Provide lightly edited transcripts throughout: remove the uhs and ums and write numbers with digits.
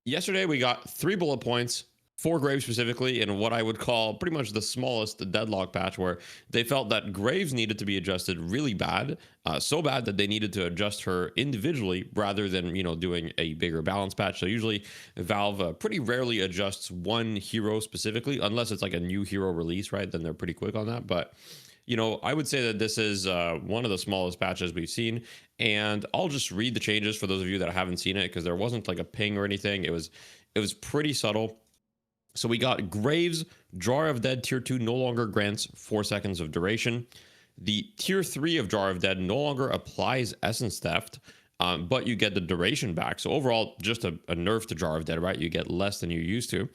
Yesterday we got 3 bullet points for Graves specifically in what I would call pretty much the smallest deadlock patch, where they felt that Graves needed to be adjusted really bad, so bad that they needed to adjust her individually rather than doing a bigger balance patch. So usually Valve pretty rarely adjusts one hero specifically unless it's like a new hero release, right? Then they're pretty quick on that. But I would say that this is one of the smallest patches we've seen, and I'll just read the changes for those of you that haven't seen it, because there wasn't like a ping or anything. It was pretty subtle. So we got Graves, Jar of Dead Tier 2 no longer grants 4 seconds of duration. The Tier 3 of Jar of Dead no longer applies Essence Theft, but you get the duration back. So overall, just a nerf to Jar of Dead, right? You get less than you used to,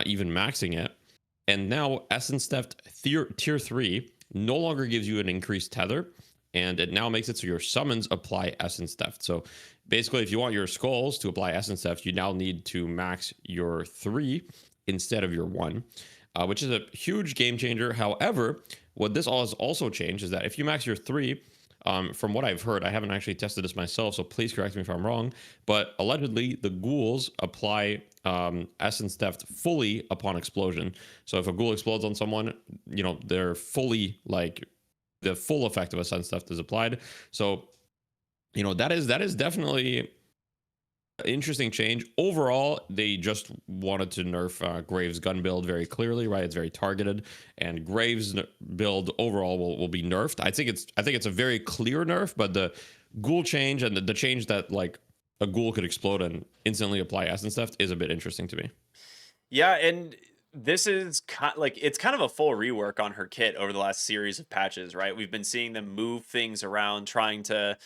even maxing it. And now Essence Theft Tier 3 no longer gives you an increased tether, and it now makes it so your summons apply Essence Theft. So basically, if you want your skulls to apply Essence Theft, you now need to max your 3 instead of your 1, which is a huge game changer. However, what this all has also changed is that if you max your 3, from what I've heard, I haven't actually tested this myself, so please correct me if I'm wrong, but allegedly the ghouls apply Essence Theft fully upon explosion. So if a ghoul explodes on someone, they're fully, like, the full effect of Essence Theft is applied. So, that is definitely interesting change. Overall, they just wanted to nerf Graves' gun build very clearly, right? It's very targeted, and Graves' build overall will be nerfed. I think it's a very clear nerf, but the ghoul change and the change that, like, a ghoul could explode and instantly apply essence theft is a bit interesting to me. Yeah, and this is it's kind of a full rework on her kit over the last series of patches, right? We've been seeing them move things around, trying to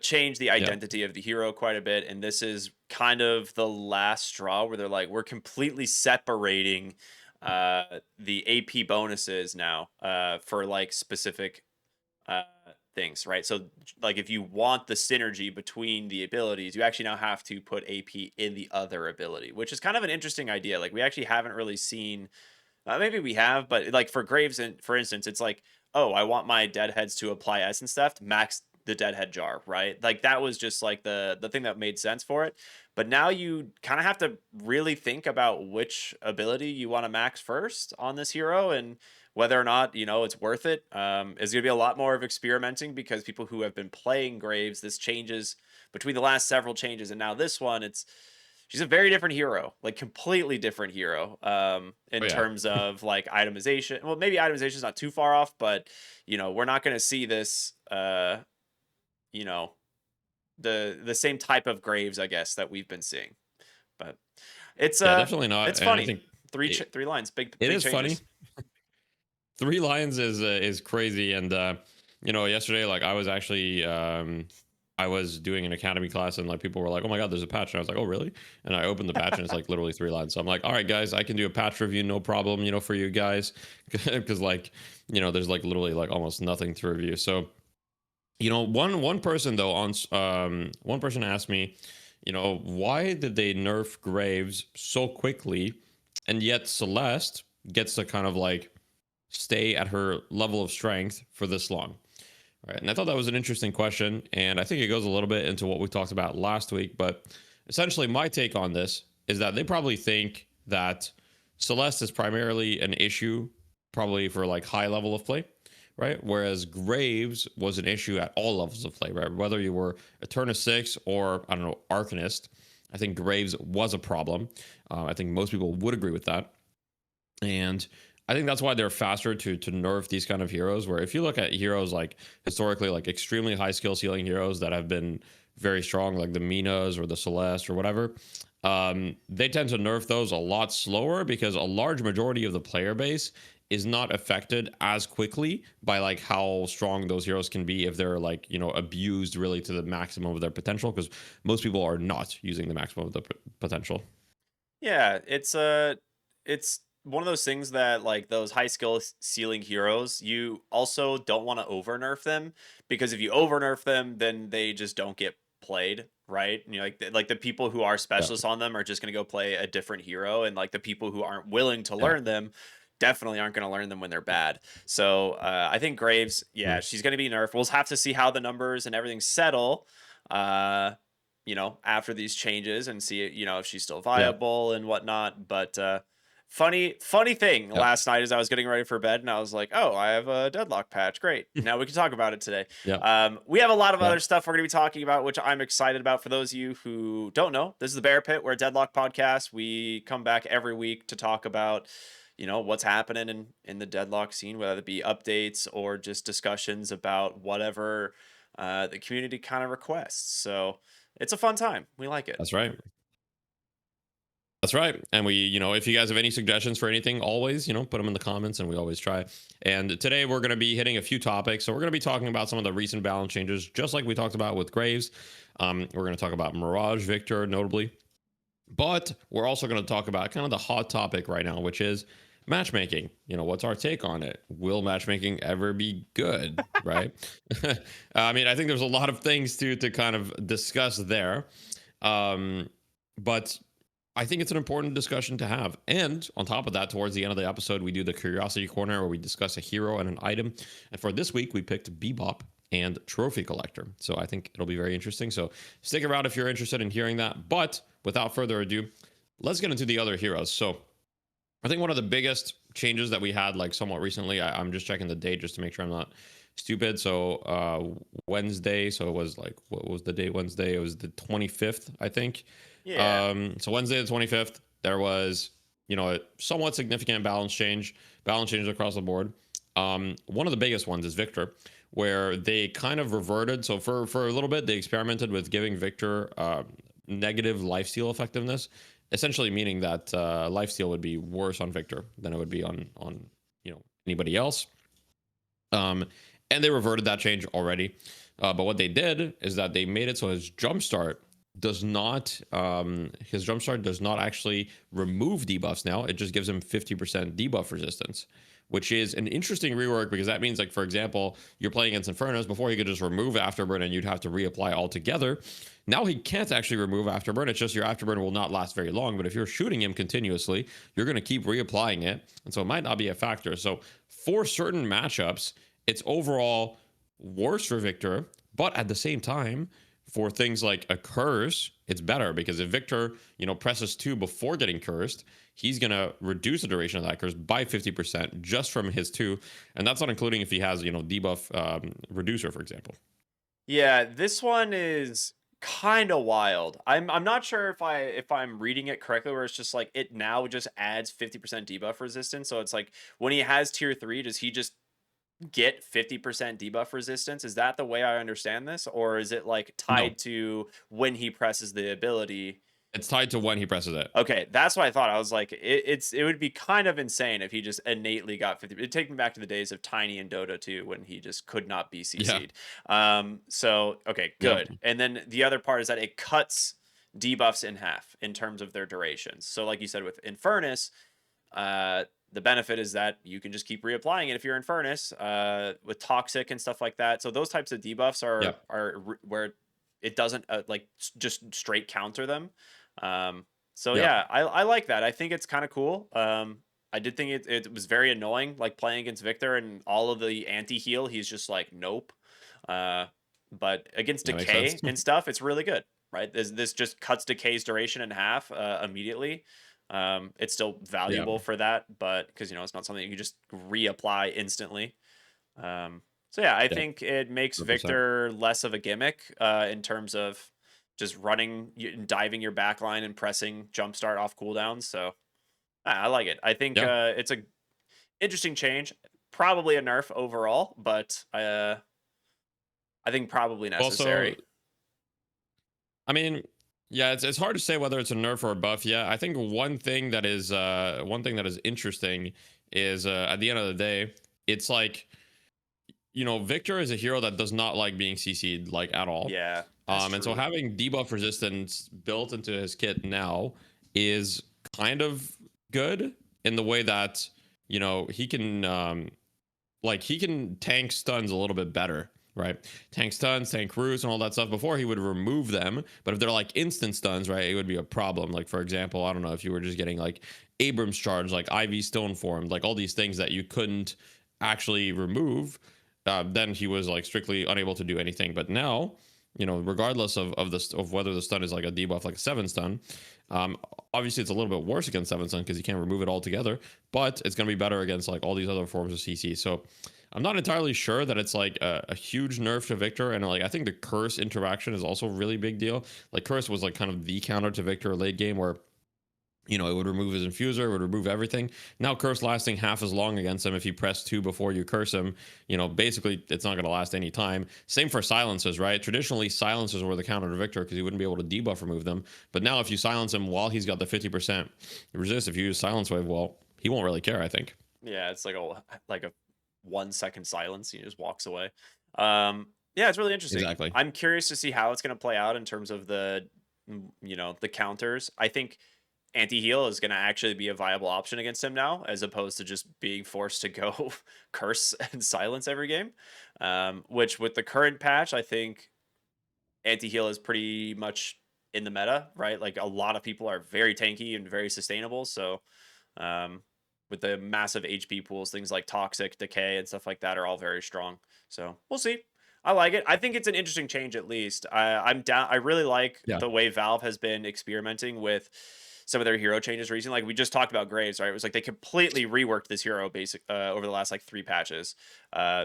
change the Yeah. identity of the hero quite a bit, and this is kind of the last straw where they're like, we're completely separating the AP bonuses now for like specific uh, things, right? So, like, if you want the synergy between the abilities, you actually now have to put AP in the other ability, which is kind of an interesting idea. Like, we actually haven't really seen. Maybe we have, but like for Graves, and for instance, it's like, oh, I want my deadheads to apply essence theft, max the deadhead jar, right? Like that was just like the thing that made sense for it. But now you kind of have to really think about which ability you want to max first on this hero, and whether or not it's worth it. Is going to be a lot more of experimenting, because people who have been playing Graves, this changes between the last several changes and now this one. She's a very different hero, like completely different hero. Oh In yeah. terms of like itemization. Well, maybe itemization is not too far off, but we're not going to see this. You know, the same type of Graves, I guess, that we've been seeing. But it's Yeah, definitely not. it's And I funny. think Three it, three lines, big it big is funny. changes. 3 lines is crazy. And yesterday, like, I was doing an academy class, and like people were like, "Oh my god, there's a patch," and I was like, "Oh really?" And I opened the patch, and it's like literally 3 lines. So I'm like, "All right, guys, I can do a patch review, no problem, for you guys," because like, there's like literally like almost nothing to review. So one person though one person asked me, why did they nerf Graves so quickly, and yet Celeste gets to kind of like stay at her level of strength for this long, right? And I thought that was an interesting question, and I think it goes a little bit into what we talked about last week. But essentially, my take on this is that they probably think that Celeste is primarily an issue, probably for like high level of play, right? Whereas Graves was an issue at all levels of play, right? Whether you were Eterna 6 or, I don't know, Arcanist, I think Graves was a problem. I think most people would agree with that. And I think that's why they're faster to nerf these kind of heroes. Where if you look at heroes like historically, like extremely high skill ceiling heroes that have been very strong, like the Minas or the Celeste or whatever, they tend to nerf those a lot slower, because a large majority of the player base is not affected as quickly by like how strong those heroes can be if they're like abused really to the maximum of their potential, because most people are not using the maximum of the potential. Yeah, it's one of those things that, like, those high skill ceiling heroes, you also don't want to over nerf them, because if you over nerf them, then they just don't get played, right? And like the people who are Yeah, specialists on them are just going to go play a different hero, and like the people who aren't willing to yeah. learn them definitely aren't going to learn them when they're bad. So I think Graves, yeah, Mhm. she's going to be nerfed. We'll have to see how the numbers and everything settle. Uh, after these changes and see, if she's still Yeah. viable and whatnot. But funny thing Yep. last night as I was getting ready for bed and I was like, oh, I have a Deadlock patch. Great. Now we can talk about it today. Yep. We have a lot of other Yep. stuff we're going to be talking about, which I'm excited about. For those of you who don't know, this is the Bear Pit. We're a Deadlock podcast. We come back every week to talk about what's happening in the Deadlock scene, whether it be updates or just discussions about whatever the community kind of requests. So it's a fun time. We like it. That's right. That's right. And we, if you guys have any suggestions for anything, always, put them in the comments and we always try. And today we're going to be hitting a few topics. So we're going to be talking about some of the recent balance changes, just like we talked about with Graves. We're going to talk about Mirage, Victor, notably. But we're also going to talk about kind of the hot topic right now, which is matchmaking. What's our take on it? Will matchmaking ever be good? Right. I mean, I think there's a lot of things to kind of discuss there. But I think it's an important discussion to have. And on top of that, towards the end of the episode, we do the Curiosity Corner where we discuss a hero and an item. And for this week, we picked Bebop and Trophy Collector. So I think it'll be very interesting. So stick around if you're interested in hearing that. But without further ado, let's get into the other heroes. So I think one of the biggest changes that we had like somewhat recently, I'm just checking the date just to make sure I'm not stupid. So Wednesday, so it was like, what was the date Wednesday? It was the 25th, I think. Yeah. So Wednesday the 25th, there was, a somewhat significant balance changes across the board. One of the biggest ones is Victor, where they kind of reverted. So for a little bit, they experimented with giving Victor negative lifesteal effectiveness, essentially meaning that lifesteal would be worse on Victor than it would be on anybody else. And they reverted that change already. But what they did is that they made it so his jumpstart does not actually remove debuffs now. It just gives him 50% debuff resistance, which is an interesting rework because that means, like, for example, you're playing against Infernos. Before he could just remove Afterburn and you'd have to reapply altogether. Now he can't actually remove Afterburn. It's just your Afterburn will not last very long. But if you're shooting him continuously, you're going to keep reapplying it. And so it might not be a factor. So for certain matchups, it's overall worse for Victor. But at the same time, for things like a curse, it's better because if Victor, presses 2 before getting cursed, he's going to reduce the duration of that curse by 50% just from his 2. And that's not including if he has, debuff reducer, for example. Yeah, this one is kind of wild. I'm not sure if I'm reading it correctly where it's just like it now just adds 50% debuff resistance. So it's like when he has tier 3, does he just get 50% debuff resistance? Is that the way I understand this? Or is it like No, tied to when he presses the ability? it's tied to when he presses it. Okay, that's what I thought. I was like, it would be kind of insane if he just innately got 50. It'd take me back to the days of Tiny and Dota 2 when he just could not be Yeah. CC'd. So okay, Yep. good. And then the other part is that it cuts debuffs in half in terms of their durations. So like you said with Infernus, the benefit is that you can just keep reapplying it if you're in Furnace with Toxic and stuff like that. So those types of debuffs Yep. are where it doesn't just straight counter them. So Yep. yeah, I like that. I think it's kind of cool. I did think it was very annoying, like playing against Victor and all of the anti-heal. He's just like, nope. But against That makes sense. Decay and stuff, it's really good, right? This just cuts Decay's duration in half immediately. It's still Yeah. valuable for that, but because it's not something you can just reapply instantly. So yeah, I Yeah. think it makes 100%. Victor less of a gimmick in terms of just running, diving your backline and pressing jumpstart off cooldowns. So I like it. I think Yeah. it's a interesting change. Probably a nerf overall, but I think probably Also, necessary. I mean, yeah, it's hard to say whether it's a nerf or a buff. Yeah, I think one thing that is interesting is at the end of the day, it's like, Victor is a hero that does not like being CC'd like at all. Yeah, that's And so true. having debuff resistance built into his kit now is kind of good in the way that, he can he can tank stuns a little bit better, right? Tank stuns, tank roots, and all that stuff. Before he would remove them, but if they're like instant stuns, right, it would be a problem. Like, for example, I don't know if you were just getting like Abrams charge, like IV stone formed, like all these things that you couldn't actually remove. Then he was like strictly unable to do anything. But now regardless of whether the stun is like a debuff, like a 7 stun. Um, Obviously, it's a little bit worse against 7 stun because you can't remove it altogether, but it's going to be better against like all these other forms of CC. So I'm not entirely sure that it's like a huge nerf to Victor, and like I think the curse interaction is also a really big deal. Like curse was like kind of the counter to Victor late game where it would remove his infuser, it would remove everything. Now curse lasting half as long against him if you press 2 before you curse him. Basically it's not going to last any time. Same for silences, right? Traditionally silences were the counter to Victor because you wouldn't be able to debuff remove them. But now if you silence him while he's got the 50% resist, if you use silence wave, well, he won't really care, I think. Yeah, it's like a 1 second silence. He just walks away. Yeah, it's really interesting. Exactly. I'm curious to see how it's going to play out in terms of the counters. I think anti-heal is going to actually be a viable option against him now, as opposed to just being forced to go curse and silence every game. Which with the current patch, I think anti-heal is pretty much in the meta, right? Like a lot of people are very tanky and very sustainable. So um, with the massive HP pools, things like toxic, decay, and stuff like that are all very strong. So we'll see. I like it. I think it's an interesting change at least. I'm down. I really like Yeah. the way Valve has been experimenting with some of their hero changes recently. Like we just talked about Graves, right? It was like they completely reworked this hero over the last like 3 patches.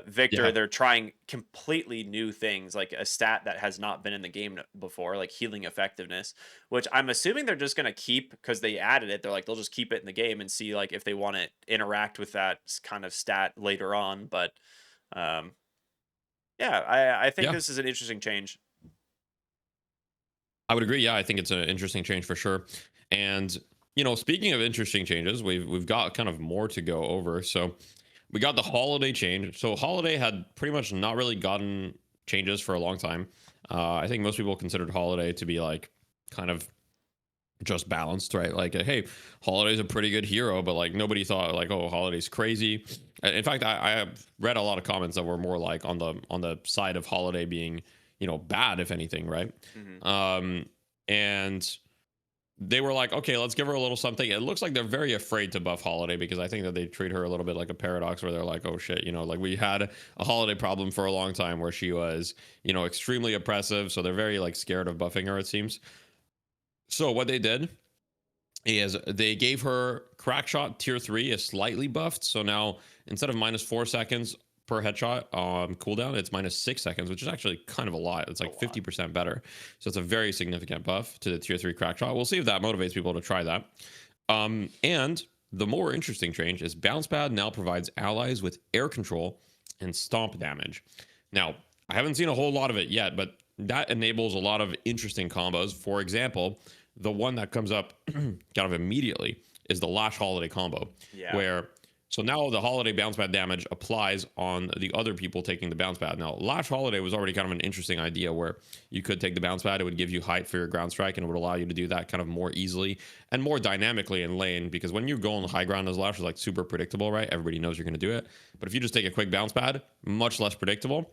Victor, Yeah. they're trying completely new things, like a stat that has not been in the game before, like healing effectiveness, which I'm assuming they're just gonna keep because they added it. They're like they'll just keep it in the game and see like if they want to interact with that kind of stat later on. But um, yeah, I think Yeah. this is an interesting change. I would agree. Yeah, I think it's an interesting change for sure. And speaking of interesting changes, we've got kind of more to go over. So we got the holiday change. So holiday had pretty much not really gotten changes for a long time. I think most people considered holiday to be like kind of just balanced, right? Like, hey, holiday's a pretty good hero, but like nobody thought like, oh, holiday's crazy. In fact, I have read a lot of comments that were more like on the side of holiday being bad, if anything, right? Hmm. And they were like, okay, let's give her a little something. It looks like they're very afraid to buff Holiday because I think that they treat her a little bit like a paradox where they're like, oh shit, like we had a Holiday problem for a long time where she was, extremely oppressive. So they're very like scared of buffing her, it seems. So what they did is they gave her crack shot tier 3 is slightly buffed. So now instead of -4 seconds per headshot cooldown, it's -6 seconds, which is actually kind of a lot. It's A like lot. 50% better. So it's a very significant buff to the tier 3 crack shot. We'll see if that motivates people to try that. And the more interesting change is bounce pad now provides allies with air control and stomp damage. Now, I haven't seen a whole lot of it yet, but that enables a lot of interesting combos. For example, the one that comes up kind of immediately is the Lash Holiday combo, Yeah. where so now the Holiday bounce pad damage applies on the other people taking the bounce pad. Now, Lash Holiday was already kind of an interesting idea where you could take the bounce pad, it would give you height for your ground strike, and it would allow you to do that kind of more easily and more dynamically in lane. Because when you go on the high ground as Lash, is like super predictable, right? Everybody knows you're going to do it. But if you just take a quick bounce pad, much less predictable.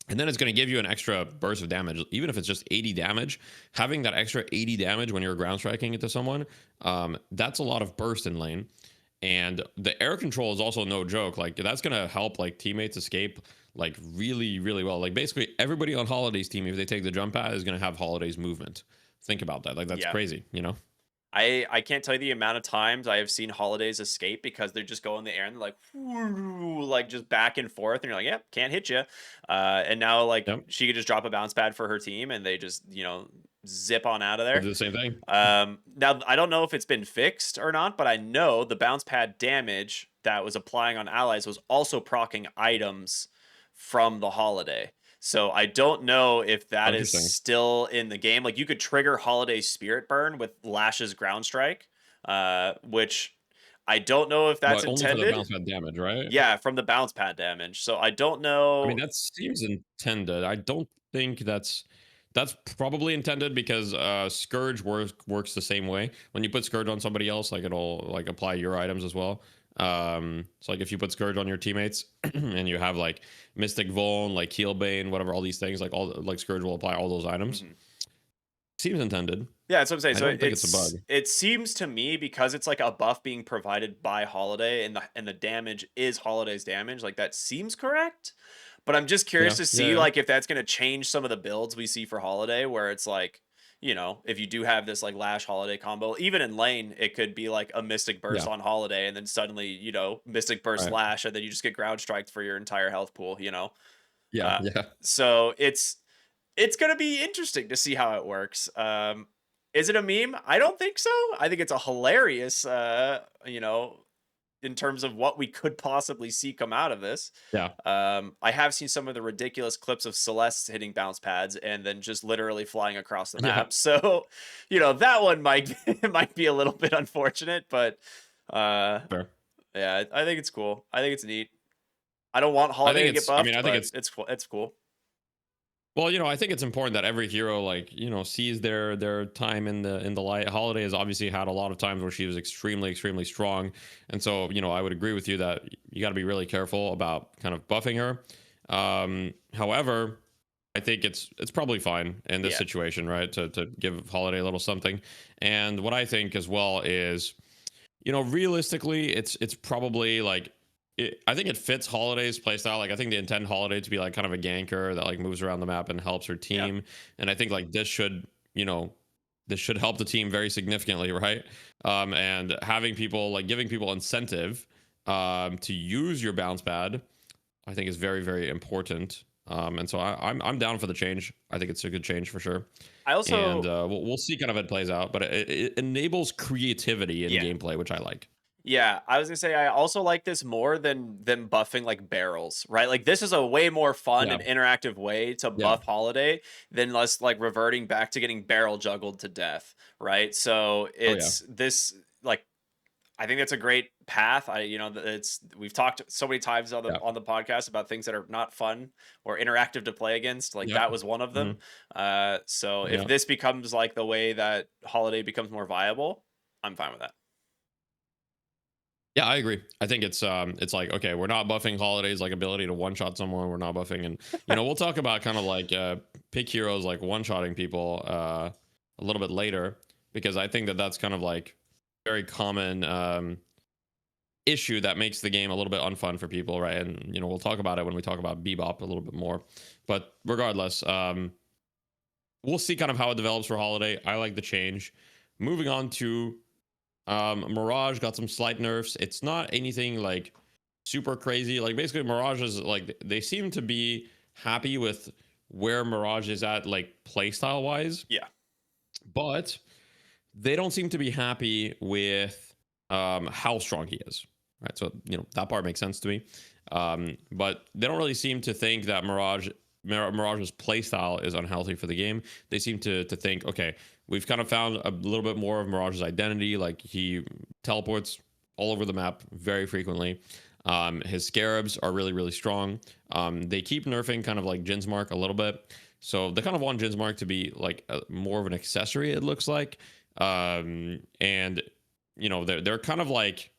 And then it's going to give you an extra burst of damage, even if it's just 80 damage. Having that extra 80 damage when you're ground striking it to someone, that's a lot of burst in lane. And the air control is also no joke. Like that's going to help like teammates escape like really, really well. Like basically everybody on Holiday's team, if they take the jump pad, is going to have Holiday's movement. Think about that. Like that's Yeah. crazy. I can't tell you the amount of times I have seen holidays escape because they just go in the air and they're like, like just back and forth, and you're like, yep, can't hit you. And now like Yep. she could just drop a bounce pad for her team, and they just zip on out of They there. do the same thing. Now I don't know if it's been fixed or not, but I know the bounce pad damage that was applying on allies was also procking items from the holiday. So I don't know if Oh, that is interesting. still in the game. Like you could trigger Holiday Spirit Burn with Lash's Ground Strike, which I don't know if that's But only for the intended. bounce pad damage, right? Yeah, from the bounce pad damage. So I don't I mean, know. that seems intended. I don't think that's probably intended because Scourge works the same way. When you put Scourge on somebody else, like it'll like apply your items as well. So like if you put Scourge on your teammates and you have like Mystic Vuln, like Keelbane, whatever, all these things, like all like Scourge will apply all those items. Mhm. Seems intended. Yeah, that's what I'm saying. I So don't think it's a bug. it seems to me because it's like a buff being provided by Holiday, and the damage is Holiday's damage. Like that seems correct, But I'm just curious Yeah, to yeah, see yeah, like if that's going to change some of the builds we see for Holiday, where it's like, if you do have this like Lash Holiday combo, even in lane, it could be like a Mystic Burst yeah. on Holiday, and then suddenly, Mystic Burst Right. Lash, and then you just get ground striked for your entire health pool. Yeah, Uh, yeah. so it's gonna be interesting to see how it works. Is it a meme? I don't think so. I think it's a hilarious, in terms of what we could possibly see come out of this. Yeah. I have seen some of the ridiculous clips of Celeste hitting bounce pads and then just literally flying across the Yeah. map. So, that one might might be a little bit unfortunate, but uh, Fair. yeah, I think it's cool. I think it's neat. I don't want I Holiday think to get it's I mean, buffed, I think but it's it's cool. It's cool. well, I think it's important that every hero like, sees their time in the light. Holiday has obviously had a lot of times where she was extremely extremely strong. And so, I would agree with you that you got to be really careful about kind of buffing her. However, I think it's probably fine in this Yeah. situation, right? To give Holiday a little something. And what I think as well is, realistically, it's probably like I think it fits Holiday's playstyle. Like I think they intend Holiday to be like kind of a ganker that like moves around the map and helps her Yeah. team. And I think like this should help the team very significantly, right? And having people like giving people incentive to use your bounce pad, I think is very, very important. And so I'm down for the change. I think it's a good change for sure. I And also we'll see kind of how it plays out, but it enables creativity in Yeah. gameplay, which I like. Yeah, I was gonna say I also like this more than them buffing like barrels, right? Like this is a way more fun Yeah, and interactive way to yeah, buff Holiday than us like reverting back to getting barrel juggled to death, right? So oh yeah, it's this like I think that's a great path. It's we've talked so many times on the yeah, podcast about things that are not fun or interactive to play against. Like yeah, that was one of hmm them. So if yeah, this becomes like the way that Holiday becomes more viable, I'm fine with that. yeah. I agree. I think it's like okay, we're not buffing Holiday's like ability to one shot someone. We're not buffing, and we'll talk about kind of like pick heroes like one shotting people a little bit later because I think that that's kind of like very common issue that makes the game a little bit unfun for people, right? And we'll talk about it when we talk about Bebop a little bit more. But regardless, we'll see kind of how it develops for Holiday. I like the change. Moving on to Mirage, got some slight nerfs. It's not anything like super crazy. Like basically, Mirage is like they seem to be happy with where Mirage is at, like playstyle wise, Yeah. but they don't seem to be happy with how strong he is. Right, so that part makes sense to me, but they don't really seem to think that Mirage's playstyle is unhealthy for the game. They seem to think, okay, we've kind of found a little bit more of Mirage's identity. Like he teleports all over the map very frequently. His scarabs are really, really strong. They keep nerfing kind of like Jin's Mark a little bit. So they kind of want Jin's Mark to be like more of an accessory, it looks like. And they're kind of like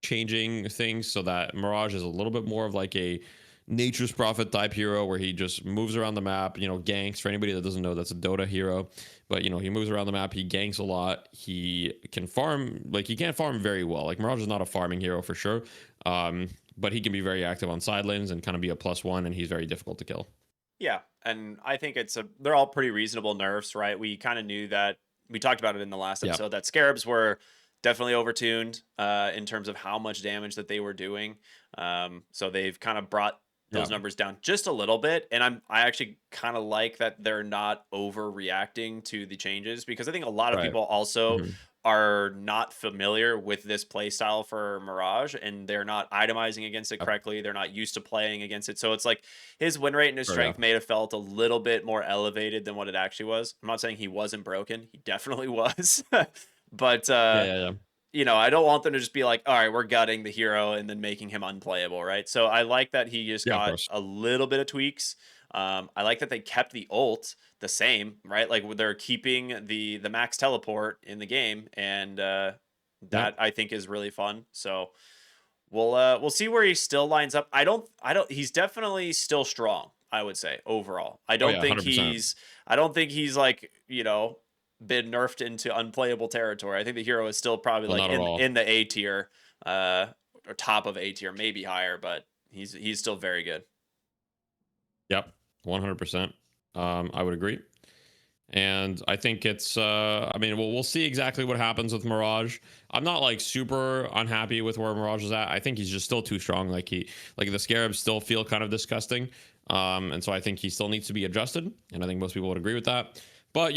changing things so that Mirage is a little bit more of like a Nature's Prophet type hero where he just moves around the map, ganks. For anybody that doesn't know, that's a Dota hero. But he moves around the map, he ganks a lot. He can farm, like he can't farm very well. Like Mirage is not a farming hero for sure. But he can be very active on side lanes and kind of be a +1, and he's very difficult to kill. Yeah, and I think they're all pretty reasonable nerfs, right? We kind of knew that. We talked about it in the last Yeah. episode that scarabs were definitely overtuned in terms of how much damage that they were doing. So they've kind of brought Yeah. those numbers down just a little bit, and I actually kind of like that they're not overreacting to the changes because I think a lot of Right. people also Hmm. are not familiar with this play style for Mirage, and they're not itemizing against it Yeah. correctly. They're not used to playing against it, so it's like his win rate and his Sure, yeah. strength may have felt a little bit more elevated than what it actually was. I'm not saying he wasn't broken. He definitely was. But Yeah. Yeah. Yeah. I don't want them to just be like, all right, we're gutting the hero and then making him unplayable, right? So I like that he just Yeah. Of got course. a little bit of tweaks. I like that they kept the ult the same, right? Like they're keeping the max teleport in the game, and Yeah. that I think is really fun. So we'll see where he still lines up. I don't he's definitely still strong, I would say overall. I Oh don't yeah. think 100%. he's like, been nerfed into unplayable territory. I think the hero is still probably Well, like not at in all. the A tier, or top of A tier, maybe higher, but he's still very good. Yep, 100%. I would agree. And I think it's I mean, we'll see exactly what happens with Mirage. I'm not like super unhappy with where Mirage is at. I think he's just still too strong. Like the scarabs still feel kind of disgusting. And so I think he still needs to be adjusted, and I think most people would agree with that. But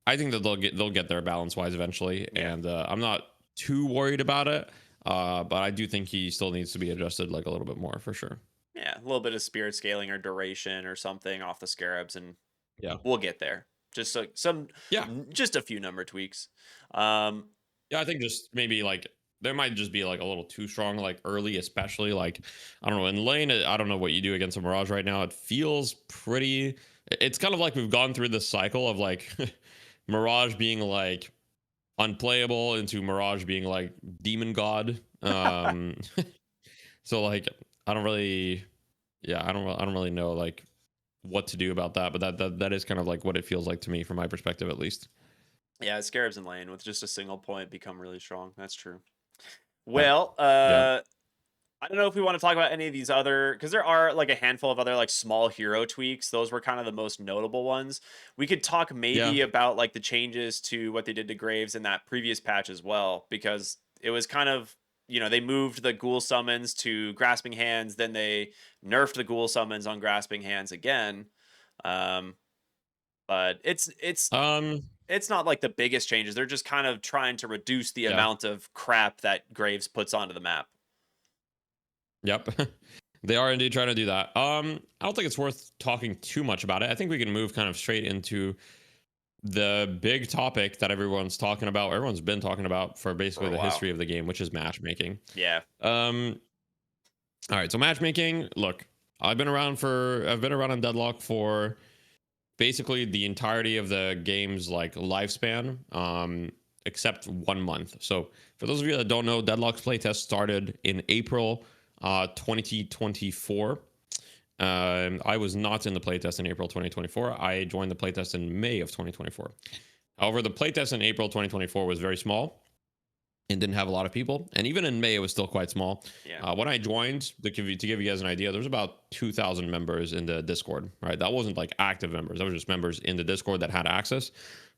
I think that they'll get there balance wise eventually, Yeah. and I'm not too worried about it. But I do think he still needs to be adjusted like a little bit more for sure. Yeah, a little bit of spirit scaling or duration or something off the scarabs, and Yeah. we'll get there. Just like some, Yeah. just a few number tweaks. Um, Yeah, I think just maybe like there might just be like a little too strong, like early, especially like I don't know in lane. I don't know what you do against a Mirage right now. It feels pretty. It's kind of like we've gone through this cycle of like Mirage being like unplayable into Mirage being like demon god. So like I don't really, yeah, I don't really know like what to do about that, but that is kind of like what it feels like to me from my perspective at least. yeah, scarabs in lane with just a single point become really strong. That's true. Yeah, Well, yeah, I don't know if we want to talk about any of these other, because there are like a handful of other like small hero tweaks. Those were kind of the most notable ones. We could talk yeah. maybe about like the changes to what they did to Graves in that previous patch as well, because it was kind of, they moved the ghoul summons to grasping hands, then they nerfed the ghoul summons on grasping hands again. Um, but Um, it's not like the biggest changes. They're just kind of trying to reduce the yeah. amount of crap that Graves puts onto the map. Yep. They are indeed trying to do that. I don't think it's worth talking too much about it. I think we can move kind of straight into the big topic that everyone's talking about. Everyone's been talking about for For basically a the while. history of the game, which is matchmaking. Yeah. Um, all right, so matchmaking, look, I've been around on Deadlock for basically the entirety of the game's like lifespan, except 1 month. So for those of you that don't know, Deadlock's playtest started in April 2024. I was not in the playtest in April 2024. I joined the playtest in May of 2024. However, the playtest in April 2024 was very small and didn't have a lot of people. And even in May, it was still quite small. Yeah. When I joined, to give you guys an idea, there was about 2,000 members in the Discord, right? That wasn't like active members. That was just members in the Discord that had access.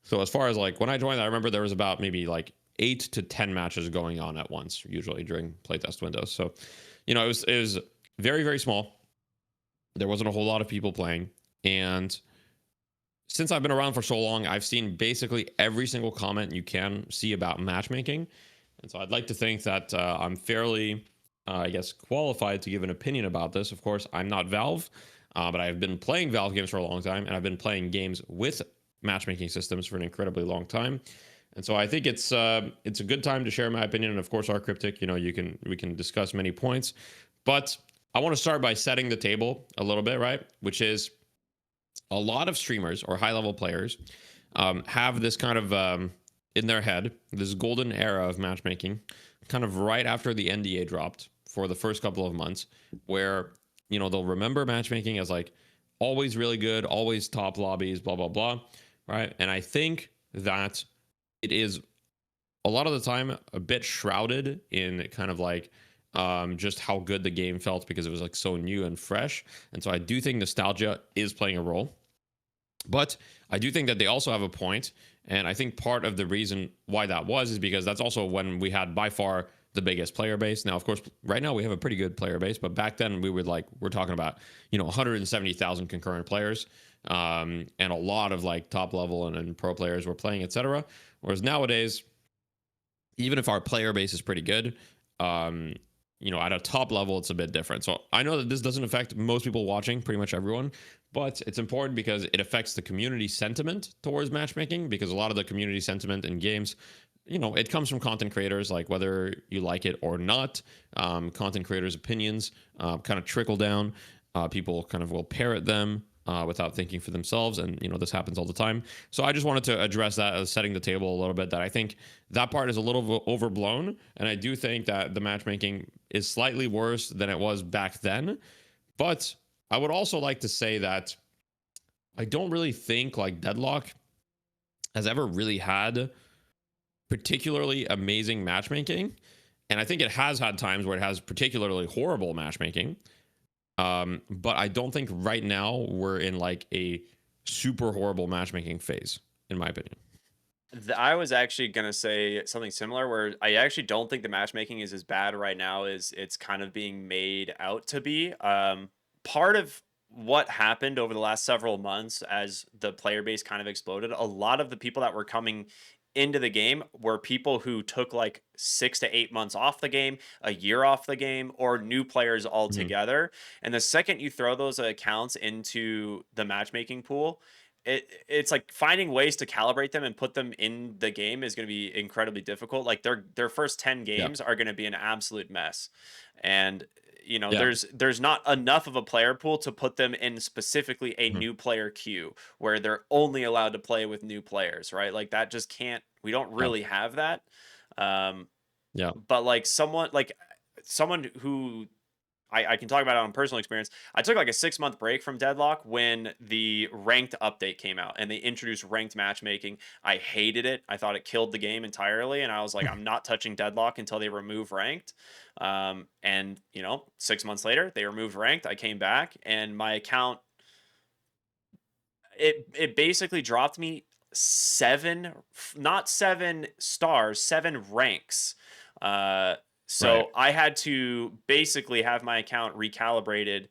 So as far as like when I joined, I remember there was about maybe like 8 to 10 matches going on at once, usually during playtest windows. So, it was very, very small. There wasn't a whole lot of people playing. And since I've been around for so long, I've seen basically every single comment you can see about matchmaking. And so I'd like to think that I'm fairly, I guess, qualified to give an opinion about this. Of course, I'm not Valve, but I've been playing Valve games for a long time, and I've been playing games with matchmaking systems for an incredibly long time. And so I think it's a good time to share my opinion. And of course, rkryptic, we can discuss many points, but I want to start by setting the table a little bit, right? Which is a lot of streamers or high level players have this kind of in their head, this golden era of matchmaking, kind of right after the NDA dropped for the first couple of months, where they'll remember matchmaking as like always really good, always top lobbies, blah blah blah, right? And I think that it is a lot of the time a bit shrouded in kind of like just how good the game felt because it was like so new and fresh. And so I do think nostalgia is playing a role. But I do think that they also have a point, and I think part of the reason why that was is because that's also when we had by far the biggest player base. Now, of course, right now we have a pretty good player base, but back then we're talking about 170,000 concurrent players, and a lot of like top level and pro players were playing, etc. Whereas nowadays, even if our player base is pretty good, at a top level, it's a bit different. So I know that this doesn't affect most people watching, pretty much everyone, but it's important because it affects the community sentiment towards matchmaking, because a lot of the community sentiment in games, it comes from content creators, like whether you like it or not. Content creators' opinions kind of trickle down. People kind of will parrot them without thinking for themselves, and this happens all the time. So I just wanted to address that as setting the table a little bit, that I think that part is a little overblown, and I do think that the matchmaking is slightly worse than it was back then. But I would also like to say that I don't really think like Deadlock has ever really had particularly amazing matchmaking, and I think it has had times where it has particularly horrible matchmaking. But I don't think right now we're in like a super horrible matchmaking phase, in my opinion. I was actually gonna say something similar, where I actually don't think the matchmaking is as bad right now as it's kind of being made out to be. Part of what happened over the last several months as the player base kind of exploded, a lot of the people that were coming into the game were people who took like 6 to 8 months off the game, a year off the game, or new players Mhm. altogether. And the second you throw those accounts into the matchmaking pool, it's like finding ways to calibrate them and put them in the game is going to be incredibly difficult. Like their first 10 Yeah. games are going to be an absolute mess. And Yeah. there's not enough of a player pool to put them in specifically a Mhm. new player queue where they're only allowed to play with new players, right? Like that just can't, we don't Yeah. really have that. Um Yeah. but someone who I can talk about it on personal experience. I took like a 6 month break from Deadlock when the ranked update came out and they introduced ranked matchmaking. I hated it. I thought it killed the game entirely. And I was like, I'm not touching Deadlock until they remove ranked. And 6 months later, they removed ranked. I came back and my account, it basically dropped me not 7 stars, 7 ranks. Uh, Right. so I had to basically have my account recalibrated,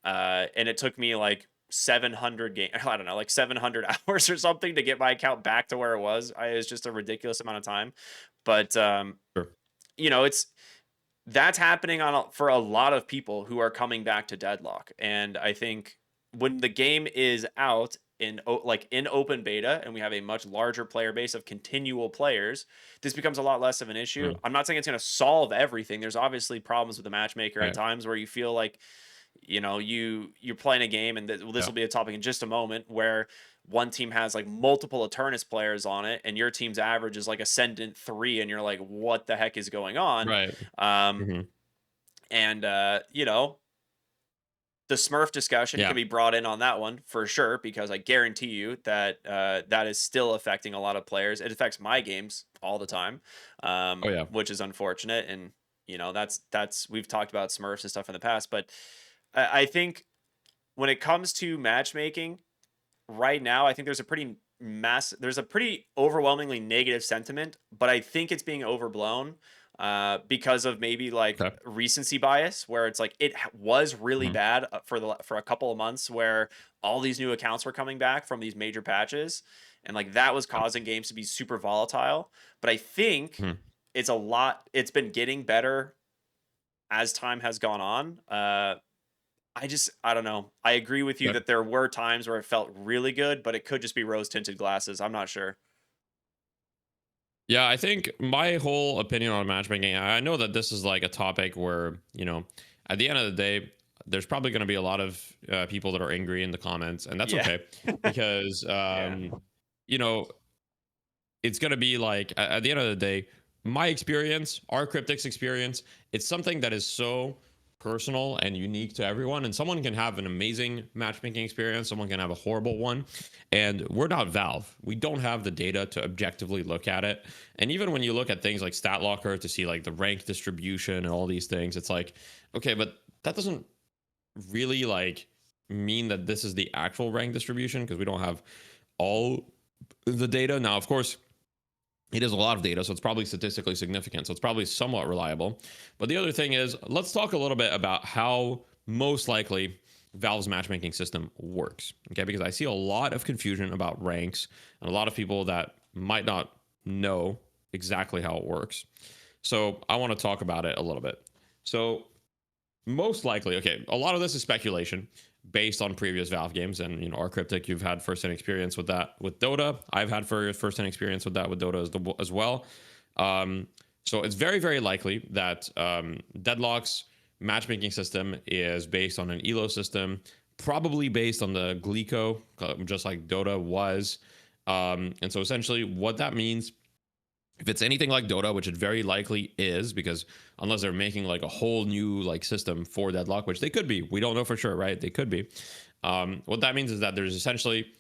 and it took me like 700 game. I don't know, like 700 hours or something to get my account back to where it was. It was just a ridiculous amount of time, but Sure. it's that's happening for a lot of people who are coming back to Deadlock. And I think when the game is out like in open beta and we have a much larger player base of continual players, this becomes a lot less of an issue. Mhm. I'm not saying it's going to solve everything. There's obviously problems with the matchmaker at Right. times where you feel like you're playing a game, and this Yeah. will be a topic in just a moment, where one team has like multiple Eternus players on it and your team's average is like Ascendant 3, and you're like, what the heck is going on? Right. um Mhm. and the Smurf discussion can Yeah. be brought in on that one for sure, because I guarantee you that that is still affecting a lot of players. It affects my games all the time, Oh yeah. which is unfortunate. And that's we've talked about Smurfs and stuff in the past, but I think when it comes to matchmaking right now, I think there's a pretty overwhelmingly negative sentiment, but I think it's being overblown because of maybe like Okay. recency bias, where it's like was really Mhm. bad for a couple of months, where all these new accounts were coming back from these major patches, and like that was Yeah. causing games to be super volatile. But I think Mhm. it's been getting better as time has gone on. I don't know. I agree with you Okay. that there were times where it felt really good, but it could just be rose tinted glasses. I'm not sure. Yeah, I think my whole opinion on matchmaking, I know that this is like a topic where, at the end of the day, there's probably going to be a lot of people that are angry in the comments, and that's Yeah. okay because, Yeah. you know, it's going to be like at the end of the day, my experience, our cryptics experience, it's something that is so personal and unique to everyone, and someone can have an amazing matchmaking experience, someone can have a horrible one, and we're not Valve. We don't have the data to objectively look at it. And even when you look at things like StatLocker to see like the rank distribution and all these things, it's like, okay, but that doesn't really like mean that this is the actual rank distribution because we don't have all the data. Now, of course, it is a lot of data, so it's probably statistically significant. So it's probably somewhat reliable. But the other thing is, let's talk a little bit about how most likely Valve's matchmaking system works. Okay, because I see a lot of confusion about ranks and a lot of people that might not know exactly how it works. So I want to talk about it a little bit. So most likely, okay, a lot of this is speculation based on previous Valve games, and rkryptic, you've had first-hand experience with that with Dota. I've had first-hand experience with that with Dota as well. So it's very, very likely that Deadlock's matchmaking system is based on an elo system, probably based on the Glico, just like Dota was. And so essentially, what that means, if it's anything like Dota, which it very likely is, because unless they're making like a whole new like system for Deadlock, which they could be, we don't know for sure, right? They could be. What that means is that there's essentially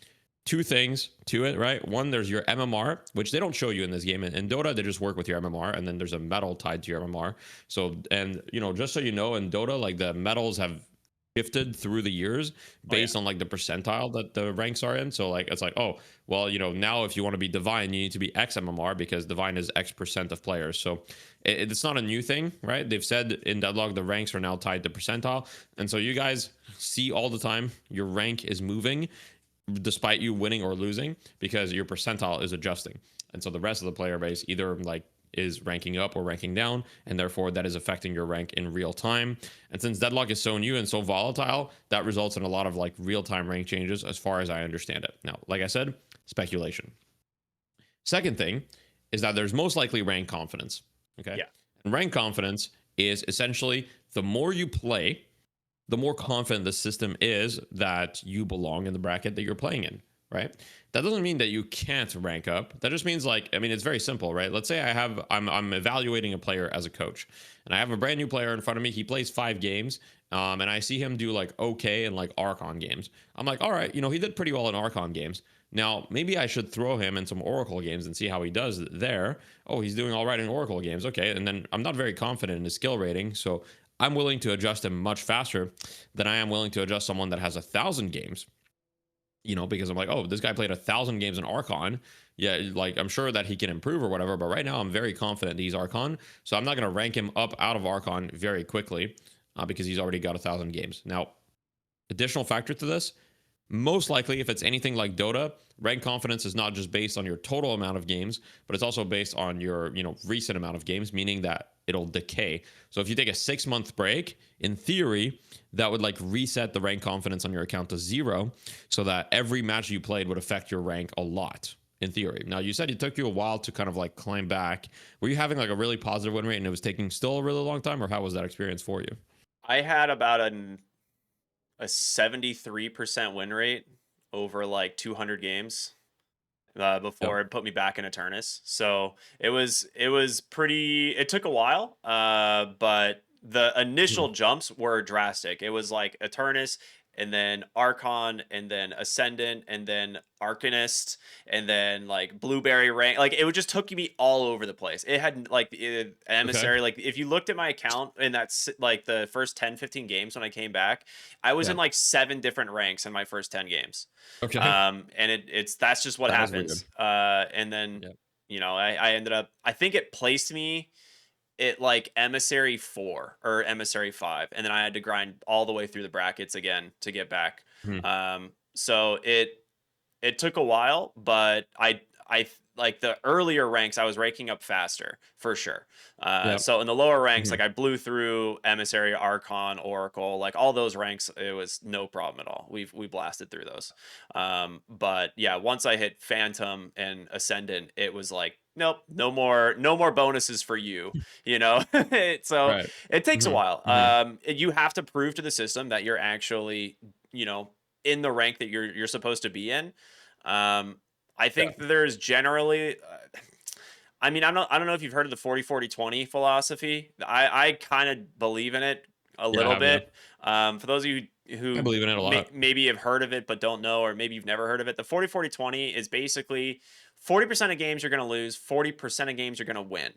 two things to it, right? One, there's your MMR, which they don't show you in this game. In Dota, they just work with your MMR, and then there's a medal tied to your MMR. So, and just so you know, in Dota, like the medals have shifted through the years Oh yeah. based on like the percentile that the ranks are in. So like it's like, oh, well, now if you want to be divine, you need to be X MMR because divine is X% of players. So it's not a new thing, right? They've said in Deadlock the ranks are now tied to percentile. And so you guys see all the time your rank is moving despite you winning or losing because your percentile is adjusting. And so the rest of the player base either like is ranking up or ranking down, and therefore that is affecting your rank in real time. And since Deadlock is so new and so volatile, that results in a lot of like real time rank changes as far as I understand it. Now, like I said, speculation. Second thing is that there's most likely rank confidence. Okay. Yeah. And rank confidence is essentially the more you play, the more confident the system is that you belong in the bracket that you're playing in, right? That doesn't mean that you can't rank up. That just means like, I mean, it's very simple, right? Let's say I'm evaluating a player as a coach, and I have a brand new player in front of me. He plays 5 games, and I see him do like okay in like Archon games. I'm like, all right, he did pretty well in Archon games. Now maybe I should throw him in some Oracle games and see how he does there. Oh, he's doing all right in Oracle games. Okay, and then I'm not very confident in his skill rating, so I'm willing to adjust him much faster than I am willing to adjust someone that has 1,000 games. Because I'm like, oh, this guy played 1,000 games in Archon. Yeah, like I'm sure that he can improve or whatever. But right now, I'm very confident he's Archon, so I'm not going to rank him up out of Archon very quickly because he's already got 1,000 games. Now, additional factor to this, most likely, if it's anything like Dota, rank confidence is not just based on your total amount of games, but it's also based on your, recent amount of games, meaning that it'll decay. So if you take a 6-month break, in theory, that would like reset the rank confidence on your account to 0, so that every match you played would affect your rank a lot. In theory. Now, you said it took you a while to kind of like climb back. Were you having like a really positive win rate and it was taking still a really long time, or how was that experience for you? I had about a 73% win rate over like 200 games Yep. before it put me back in Eternus. So it was pretty. It took a while, but the initial Mhm. jumps were drastic. It was like Eternus, and then Archon, and then Ascendant, and then Arcanist, and then like Blueberry rank. Like it just took me all over the place. It had like Okay. Emissary. Like if you looked at my account in like the first 10, 15 games when I came back, I was Yeah. in like 7 different ranks in my first 10 games. Okay. And it's that's just what That is weird. happens. And then Yeah. I ended up, I think it placed me at like Emissary 4 or Emissary 5, and then I had to grind all the way through the brackets again to get back. Mhm. So it took a while, but like the earlier ranks, I was ranking up faster for sure. Yep. So in the lower ranks, like Mhm. I blew through Emissary, Archon, Oracle, like all those ranks, it was no problem at all. We blasted through those. But yeah, once I hit Phantom and Ascendant, it was like, nope, no more bonuses for you. So Right. it takes a Mhm. while. Mhm. You have to prove to the system that you're actually, in the rank that you're supposed to be in. Um, I think Yeah. that there's generally, I mean, I don't know if you've heard of the 40-40-20 philosophy. I kind of believe in it a Yeah, I little have, yeah. bit. For those of you I who believe in it a lot. maybe have heard of it but don't know, or maybe you've never heard of it, the 40-40-20 is basically 40% of games you're going to lose, 40% of games you're going to win.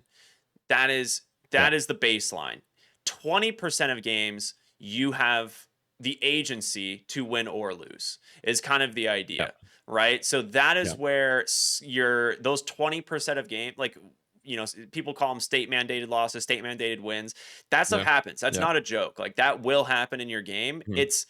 That is Yeah. that is the baseline. 20% of games you have the agency to win or lose is kind of the Yeah. idea, right? So that is Yeah. where your those 20% of game, like, people call them state mandated losses, state mandated wins. That stuff Yeah. happens. That's Yeah. not a joke. Like that will happen in your game. Mhm. It's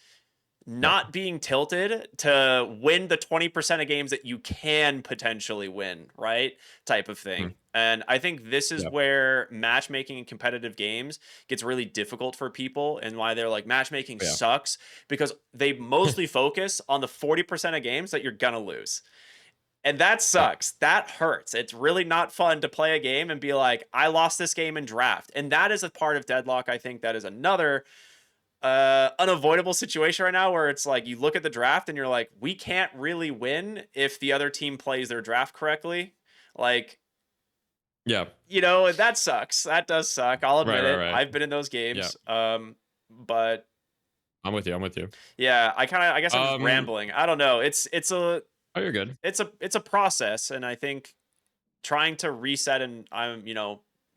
Yeah. not being tilted to win the 20% of games that you can potentially win, right? Type of Mhm. thing. And I think this is Yeah. where matchmaking in competitive games gets really difficult for people, and why they're like, matchmaking Yeah. sucks, because they mostly focus on the 40% of games that you're gonna lose. And that Yeah. sucks. That hurts. It's really not fun to play a game and be like, I lost this game in draft. And that is a part of Deadlock. I think that is another unavoidable situation right now, where it's like you look at the draft and you're like, we can't really win if the other team plays their draft correctly. Like, Yeah. that sucks. That does suck. I'll Right, admit right, it. right. I've been in those Yeah. games. But I'm with you, I'm with you. yeah, I guess I'm just Um, rambling. I don't know. oh, you're good. It's a process, and I think trying to reset and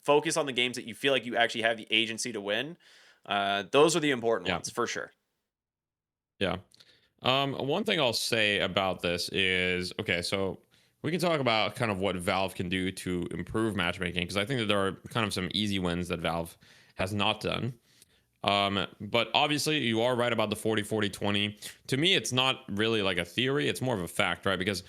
focus on the games that you feel like you actually have the agency to win. Those are the important Yeah. ones for sure. Yeah. One thing I'll say about this is, okay, so we can talk about kind of what Valve can do to improve matchmaking, because I think that there are kind of some easy wins that Valve has not done. But obviously you are right about the 40-40-20. To me, it's not really like a theory, it's more of a fact, right? Because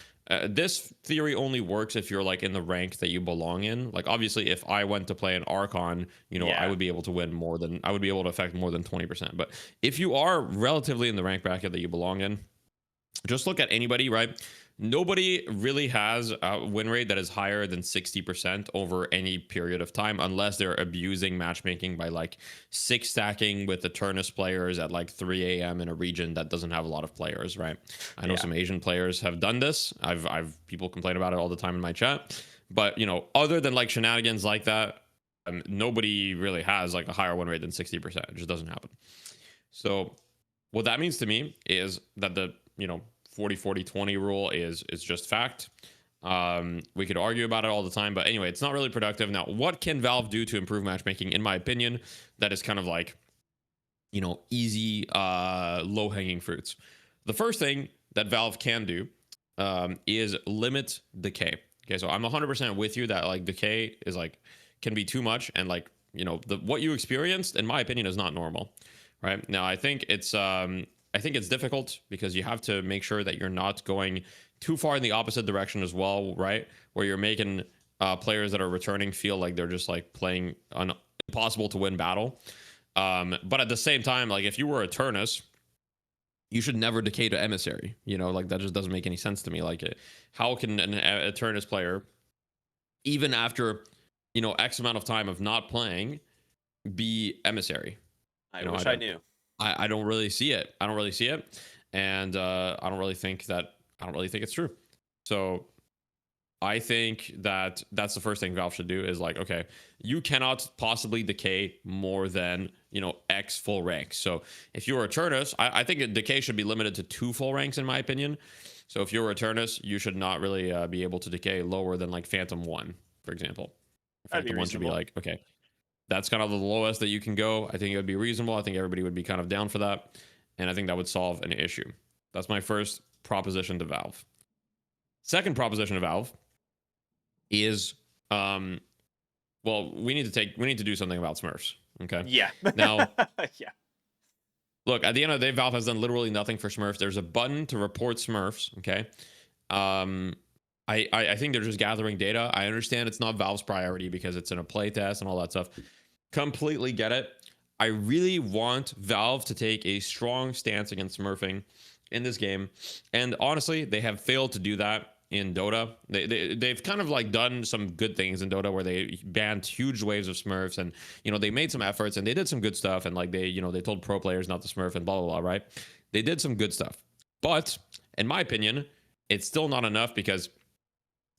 this theory only works if you're like in the rank that you belong in. Like obviously if I went to play an Archon, I Yeah. would be able to win more than, I would be able to affect more than 20%. But if you are relatively in the rank bracket that you belong in, just look at anybody, right? Nobody really has a win rate that is higher than 60% over any period of time, unless they're abusing matchmaking by like six stacking with the Turnus players at like 3 a.m. in a region that doesn't have a lot of players, right? I know Yeah. some Asian players have done this. I've people complain about it all the time in my chat. But other than like shenanigans like that, nobody really has like a higher win rate than 60%. It just doesn't happen. So what that means to me is that the 40-40-20 rule is just fact. We could argue about it all the time, but anyway, it's not really productive. Now, what can Valve do to improve matchmaking? In my opinion, that is kind of like easy, low hanging fruits. The first thing that Valve can do is limit decay. Okay, so I'm 100% with you that like decay is like can be too much, and like the what you experienced, in my opinion, is not normal. Right now, I think it's difficult because you have to make sure that you're not going too far in the opposite direction as well, right? Where you're making players that are returning feel like they're just like playing an impossible to win battle. But at the same time, like if you were a Turnus, you should never decay to emissary. Like that just doesn't make any sense to me. Like, how can a Turnus player, even after X amount of time of not playing, be emissary? I I wish I don't. knew. I don't really see it. I don't really see it, and I don't really think that. I don't really think it's true. So I think that that's the first thing Valve should do is like, okay, you cannot possibly decay more than, X full ranks. So if you're a Turnus, I think a decay should be limited to 2 full ranks, in my opinion. So if you're a Turnus, you should not really be able to decay lower than like Phantom 1, for example. That'd be Phantom 1 should be reasonable. like, okay, that's kind of the lowest that you can go. I think it would be reasonable. I think everybody would be kind of down for that. And I think that would solve an issue. That's my first proposition to Valve. Second proposition to Valve is well, we need to do something about Smurfs. Okay. Yeah. Now, Yeah. look, at the end of the day, Valve has done literally nothing for Smurfs. There's a button to report Smurfs. Okay. Um, I think they're just gathering data. I understand it's not Valve's priority because it's in a playtest and all that stuff. Completely get it. I really want Valve to take a strong stance against smurfing in this game. And honestly, they have failed to do that in Dota. They've kind of like done some good things in Dota where they banned huge waves of smurfs, and they made some efforts and they did some good stuff, and like they told pro players not to smurf and blah blah blah, right? They did some good stuff. But in my opinion, it's still not enough because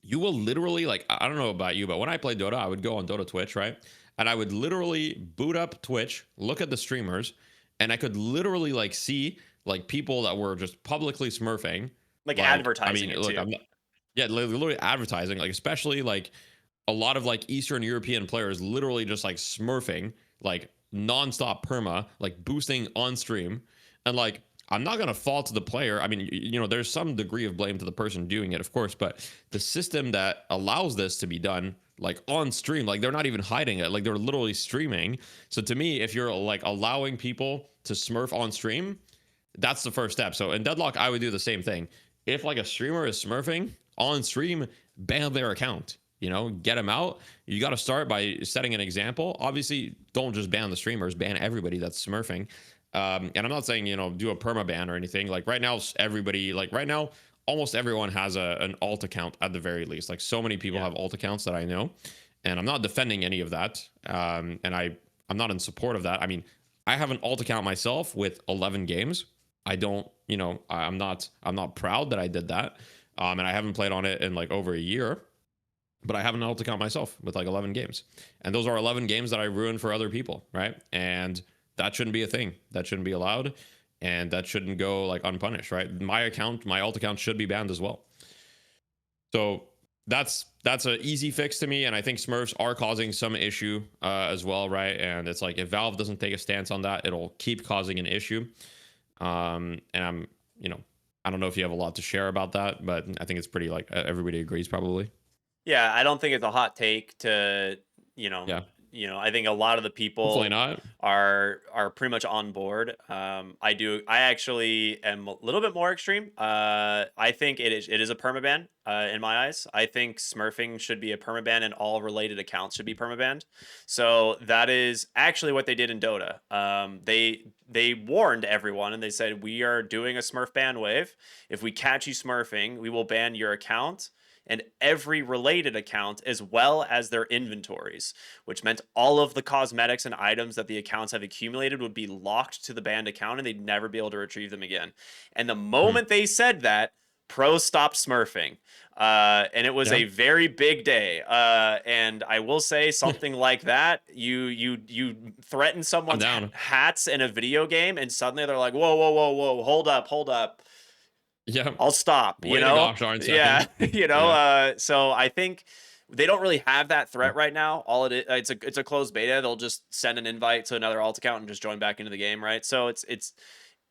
you will literally, like, I don't know about you, but when I play Dota, I would go on Dota Twitch, right? And I would literally boot up Twitch, look at the streamers, and I could literally like see like people that were just publicly smurfing. Like Like, I advertising mean, it look, too. I'm not, yeah, literally advertising, like especially like a lot of like Eastern European players literally just like smurfing, like nonstop perma, like boosting on stream. And like, I'm not going to fault to the player. I mean, there's some degree of blame to the person doing it, of course, but the system that allows this to be done, like on stream, like they're not even hiding it, like they're literally streaming. So to me, if you're like allowing people to smurf on stream, that's the first step. So in Deadlock, I would do the same thing. If like a streamer is smurfing on stream, ban their account. Get them out. You got to start by setting an example. Obviously, don't just ban the streamers, ban everybody that's smurfing. And I'm not saying do a perma ban or anything. Like right now, almost everyone has an alt account at the very least. Like so many people Yeah. have alt accounts that I know, and I'm not defending any of that. And I'm not in support of that. I mean, I have an alt account myself with 11 games. I don't, I'm not proud that I did that. And I haven't played on it in like over a year, but I have an alt account myself with like 11 games. And those are 11 games that I ruined for other people, right? And that shouldn't be a thing. That shouldn't be allowed. And that shouldn't go like unpunished, right? My alt account should be banned as well. So that's an easy fix to me. And I think Smurfs are causing some issue as well, right? And it's like if Valve doesn't take a stance on that, it'll keep causing an issue. And I'm, you know, I don't know if you have a lot to share about that, but I think it's pretty like everybody agrees probably. Yeah, I don't think it's a hot take to, you know, Yeah. I think a lot of the Hopefully people not. are pretty much on board. I actually am a little bit more extreme. I think it is a permaban in my eyes. I think smurfing should be a permaban and all related accounts should be permabanned. So that is actually what they did in Dota. They warned everyone and they said we are doing a smurf ban wave. If we catch you smurfing, we will ban your account and every related account as well as their inventories, which meant all of the cosmetics and items that the accounts have accumulated would be locked to the banned account and they'd never be able to retrieve them again. And the Hmm. moment they said that, pros stopped smurfing. And it was Yeah. a very big day. And I will say something like that. You threaten I'm someone's down. hats in a video game, and suddenly they're like, whoa, whoa, whoa, whoa, hold up. Yeah. I'll stop, Wait a gosh darn Yeah, second. Yeah. so I think they don't really have that threat right now. All it is, it's a closed beta. They'll just send an invite to another alt account and just join back into the game, right? So it's a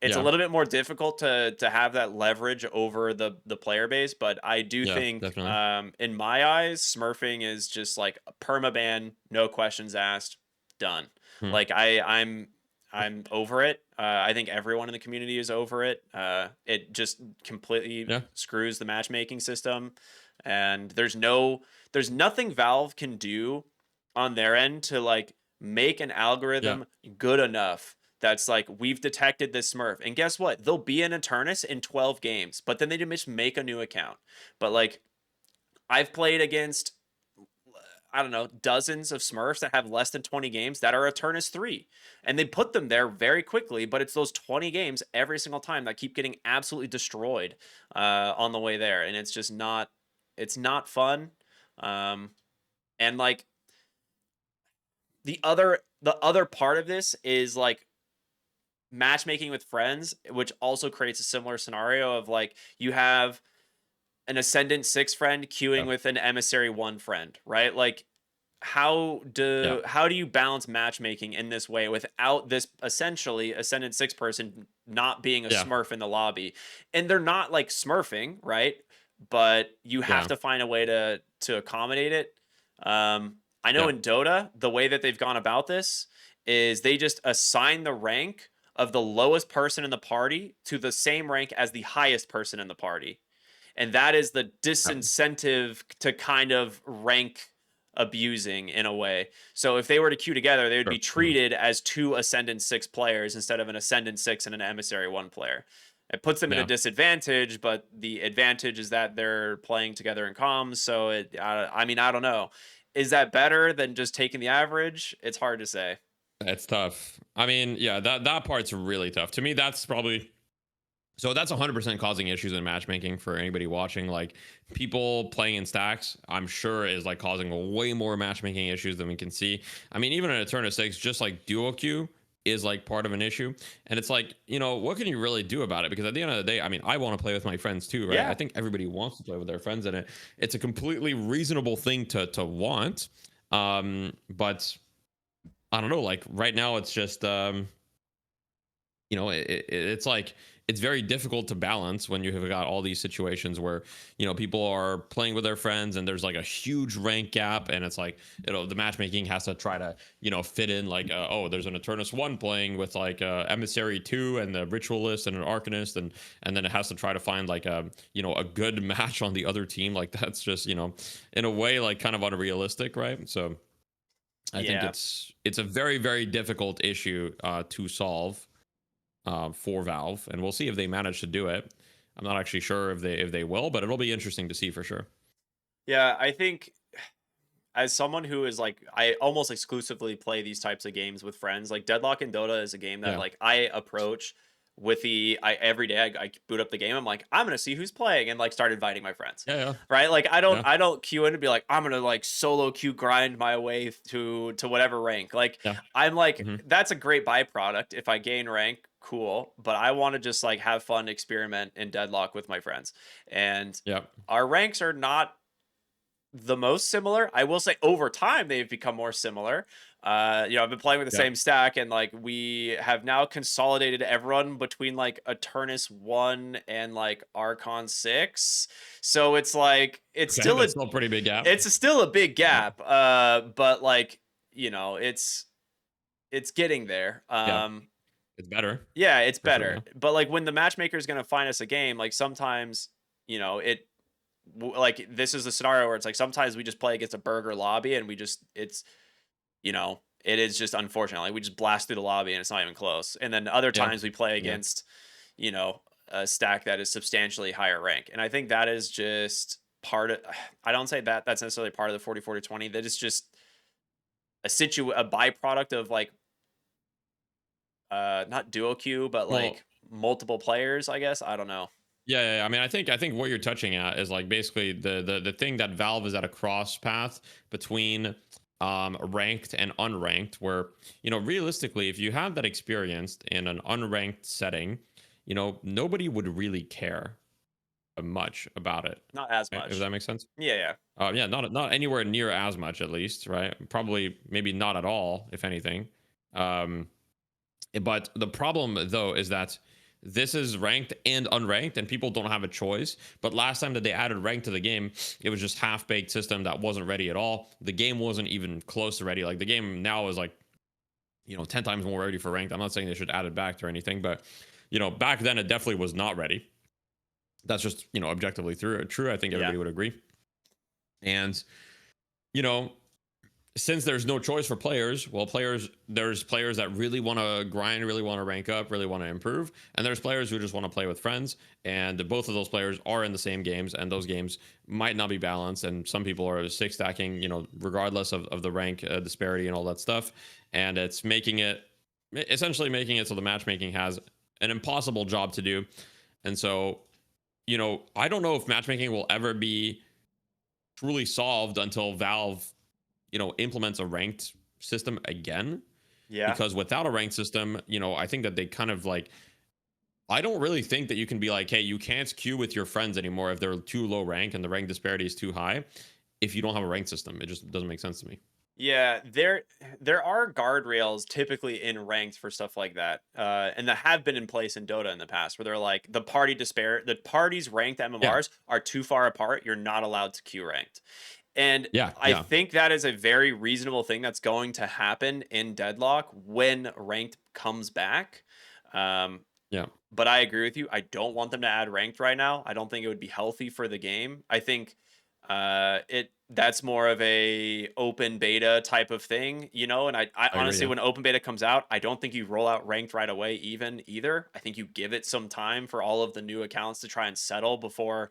Yeah. little bit more difficult to have that leverage over the player base, but I do Yeah. think Definitely. in my eyes, smurfing is just like a permaban, no questions asked, done. Hmm. Like I'm over it. I think everyone in the community is over it. It just completely Yeah. screws the matchmaking system, and there's nothing Valve can do on their end to like make an Yeah. algorithm good enough that's like we've detected this Smurf, and guess what? They'll be an Eternus in 12 games, but then they just make a new account. But like I've played against I don't know, dozens of Smurfs that have less than 20 games that are Eternus 3. And they put them there very quickly, but it's those 20 games every single time that keep getting absolutely destroyed on the way there. And it's not fun. Um, and like the other part of this is like matchmaking with friends, which also creates a similar scenario of like you have an Ascendant 6 friend queuing Yeah. with an Emissary 1 friend, right? Like Yeah. how do you balance matchmaking in this way without this essentially Ascendant 6 person not being a Yeah. smurf in the lobby? And they're not like smurfing, right? But you have Yeah. to find a way to accommodate it. I know Yeah. in Dota, the way that they've gone about this is they just assign the rank of the lowest person in the party to the same rank as the highest person in the party. And that is the Yeah. disincentive to kind of rank abusing in a way. So if they were to queue together, they would be Sure. Mhm. treated as two Ascendant 6 players instead of an Ascendant 6 and an Emissary 1 player. It puts them at a Yeah. disadvantage, but the advantage is that they're playing together in comms. So I mean, I don't know. Is that better than just taking the average? It's hard to say. It's tough. I mean, yeah, that part's really tough. To me, that's probably so that's 100% causing issues in matchmaking for anybody watching. Like people playing in stacks, I'm sure is like causing way more matchmaking issues than we can see. I mean, even in a turn of six, just like duo queue is like part of an issue. And it's like, what can you really do about it? Because at the end of the day, I mean, I want to play with my friends too, right? I Yeah. think everybody wants to play with their friends, and it's a completely reasonable thing to want. But I don't know, like right now it's just it's like it's very difficult to balance when you have got all these situations where people are playing with their friends and there's like a huge rank gap, and it's like the matchmaking has to try to fit in like oh, there's an Eternus 1 playing with like Emissary 2 and the Ritualist and an Arcanist, and then it has to try to find like a good match on the other team. Like that's just in a way like kind of unrealistic, right? So I think Yeah. it's a very, very difficult issue to solve for Valve, and we'll see if they manage to do it. I'm not actually sure if they will, but it'll be interesting to see for sure. Yeah, I think as someone who is like I almost exclusively play these types of games with friends, like Deadlock and Dota is a game that Yeah, like I approach with every day I boot up the game. I'm like, I'm gonna see who's playing and like start inviting my friends. yeah, yeah, Right? Like I don't yeah, I don't queue in and be like, I'm gonna like solo queue grind my way to whatever rank. Like yeah. I'm like, Hmm. that's a great byproduct. If I gain rank, cool. But I want to just like have fun, experiment in Deadlock with my friends. And Yeah, our ranks are not the most similar. I will say over time they've become more similar. I've been playing with the Yeah. same stack, and like we have now consolidated everyone between like Eternus 1 and like Archon 6. So it's like Okay, that's still a pretty big gap. still a big Yeah. gap. But like, it's getting there. Yeah. It's better Yeah, it's for sure. better. Yeah. But like when the matchmaker is gonna find us a game, like sometimes, you know, it like this is a scenario where it's like sometimes we just play against a burger lobby and we just it is just unfortunate. Like we just blast through the lobby and it's not even close. And then other Yeah. times we play Yeah. against, you know, a stack that is substantially higher rank. And I think that is just part of I don't say that that's necessarily part of the 40-40-20. That is just a byproduct of like not duo queue, but Well, like multiple players, I guess. I don't know. yeah. I mean, I think what you're touching at is like basically the thing that Valve is at a cross path between ranked and unranked, where realistically, if you have that experience in an unranked setting, nobody would really care much about it. Not as If much. that makes sense. Yeah, yeah. Yeah, not anywhere near as much, at least, right? Probably, maybe not at all, if anything. Um, but the problem though is that this is ranked and unranked, and people don't have a choice. But last time that they added rank to the game, it was just half-baked system that wasn't ready at all. The game wasn't even close to ready. Like the game now is like 10 times more ready for ranked. I'm not saying they should add it back or anything, but back then it definitely was not ready. That's just objectively true. I think Yeah. everybody would agree. And you know since there's no choice for players, well, there's players that really want to grind, really want to rank up, really want to improve, and there's players who just want to play with friends. And both of those players are in the same games, and those games might not be balanced. And some people are six stacking, regardless of the rank disparity and all that stuff. And it's essentially making it so the matchmaking has an impossible job to do. And so, I don't know if matchmaking will ever be truly solved until Valve implements a ranked system again. Yeah. Because without a ranked system, I think that they kind of like, I don't really think that you can be like, hey, you can't queue with your friends anymore if they're too low rank and the rank disparity is too high. If you don't have a ranked system, it just doesn't make sense to me. Yeah, there are guardrails typically in ranked for stuff like that, and that have been in place in Dota in the past, where they're like the parties ranked Yeah. MMRs are too far apart. You're not allowed to queue ranked, and Yeah. I Yeah. think that is a very reasonable thing that's going to happen in Deadlock when ranked comes back. Um, Yeah. but I agree with you. I don't want them to add ranked right now. I don't think it would be healthy for the game. I think it that's more of a open beta type of thing, and I I agree. honestly Yeah. when open beta comes out, I don't think you roll out ranked right away either. I think you give it some time for all of the new accounts to try and settle before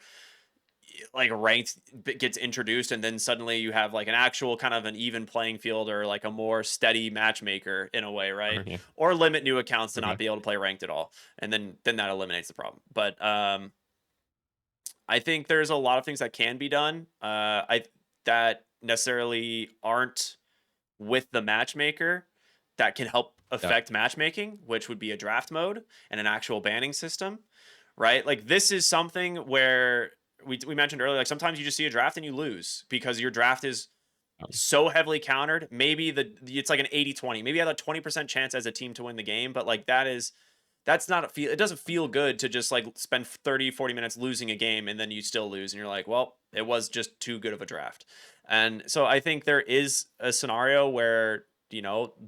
like ranked gets introduced, and then suddenly you have like an actual kind of an even playing field or like a more steady matchmaker in a way, right? Yeah. Or limit new accounts to not Okay. be able to play ranked at all, and then that eliminates the problem. But I think there's a lot of things that can be done. I that necessarily aren't with the matchmaker that can help Yeah. affect matchmaking, which would be a draft mode and an actual banning system, right? Like this is something where we mentioned earlier, like sometimes you just see a draft and you lose because your draft is so heavily countered. Maybe it's like an 80-20. Maybe you have a 20% chance as a team to win the game, but like that's not it doesn't feel good to just like spend 30-40 minutes losing a game and then you still lose and you're like, well, it was just too good of a draft. And so I think there is a scenario where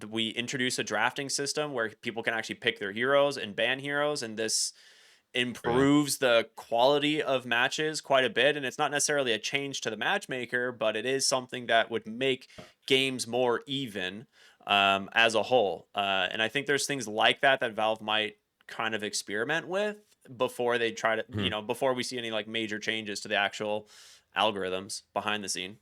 we introduce a drafting system where people can actually pick their heroes and ban heroes, and this Yeah. improves the quality of matches quite a bit. And it's not necessarily a change to the matchmaker, but it is something that would make games more even as a whole. And I think there's things like that Valve might kind of experiment with before they try to, Mhm. before we see any like major changes to the actual algorithms behind the scene.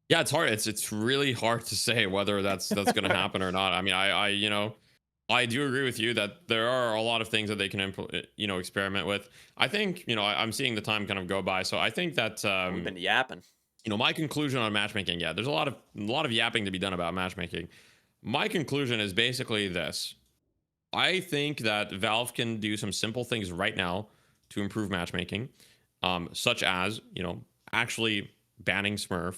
Yeah, it's hard. It's really hard to say whether that's going to happen or not. I mean, I do agree with you that there are a lot of things that they can experiment with. I think I'm seeing the time kind of go by, so I think that We've been yapping. my conclusion on matchmaking. Yeah, there's a lot of yapping to be done about matchmaking. My conclusion is basically this: I think that Valve can do some simple things right now to improve matchmaking, such as actually banning Smurf,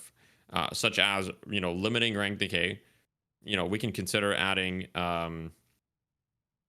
such as limiting rank decay. We can consider adding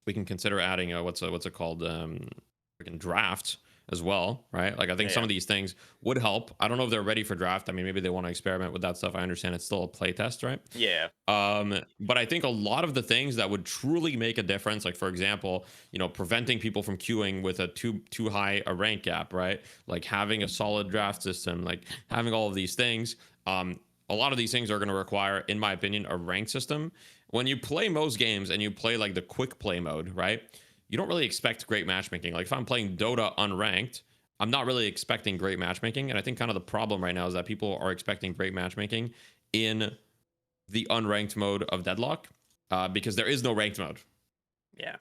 what's it called, freaking draft as well, right? Like I think Yeah, some yeah. of these things would help. I don't know if they're ready for draft. I mean, maybe they want to experiment with that stuff. I understand it's still a play test, right? Yeah. But I think a lot of the things that would truly make a difference, like for example, preventing people from queuing with a too high a rank gap, right? Like having a solid draft system, like having all of these things. A lot of these things are going to require, in my opinion, a rank system. When you play most games and you play like the quick play mode, right? You don't really expect great matchmaking. Like if I'm playing Dota unranked, I'm not really expecting great matchmaking. And I think kind of the problem right now is that people are expecting great matchmaking in the unranked mode of Deadlock, because there is no ranked mode. Yeah.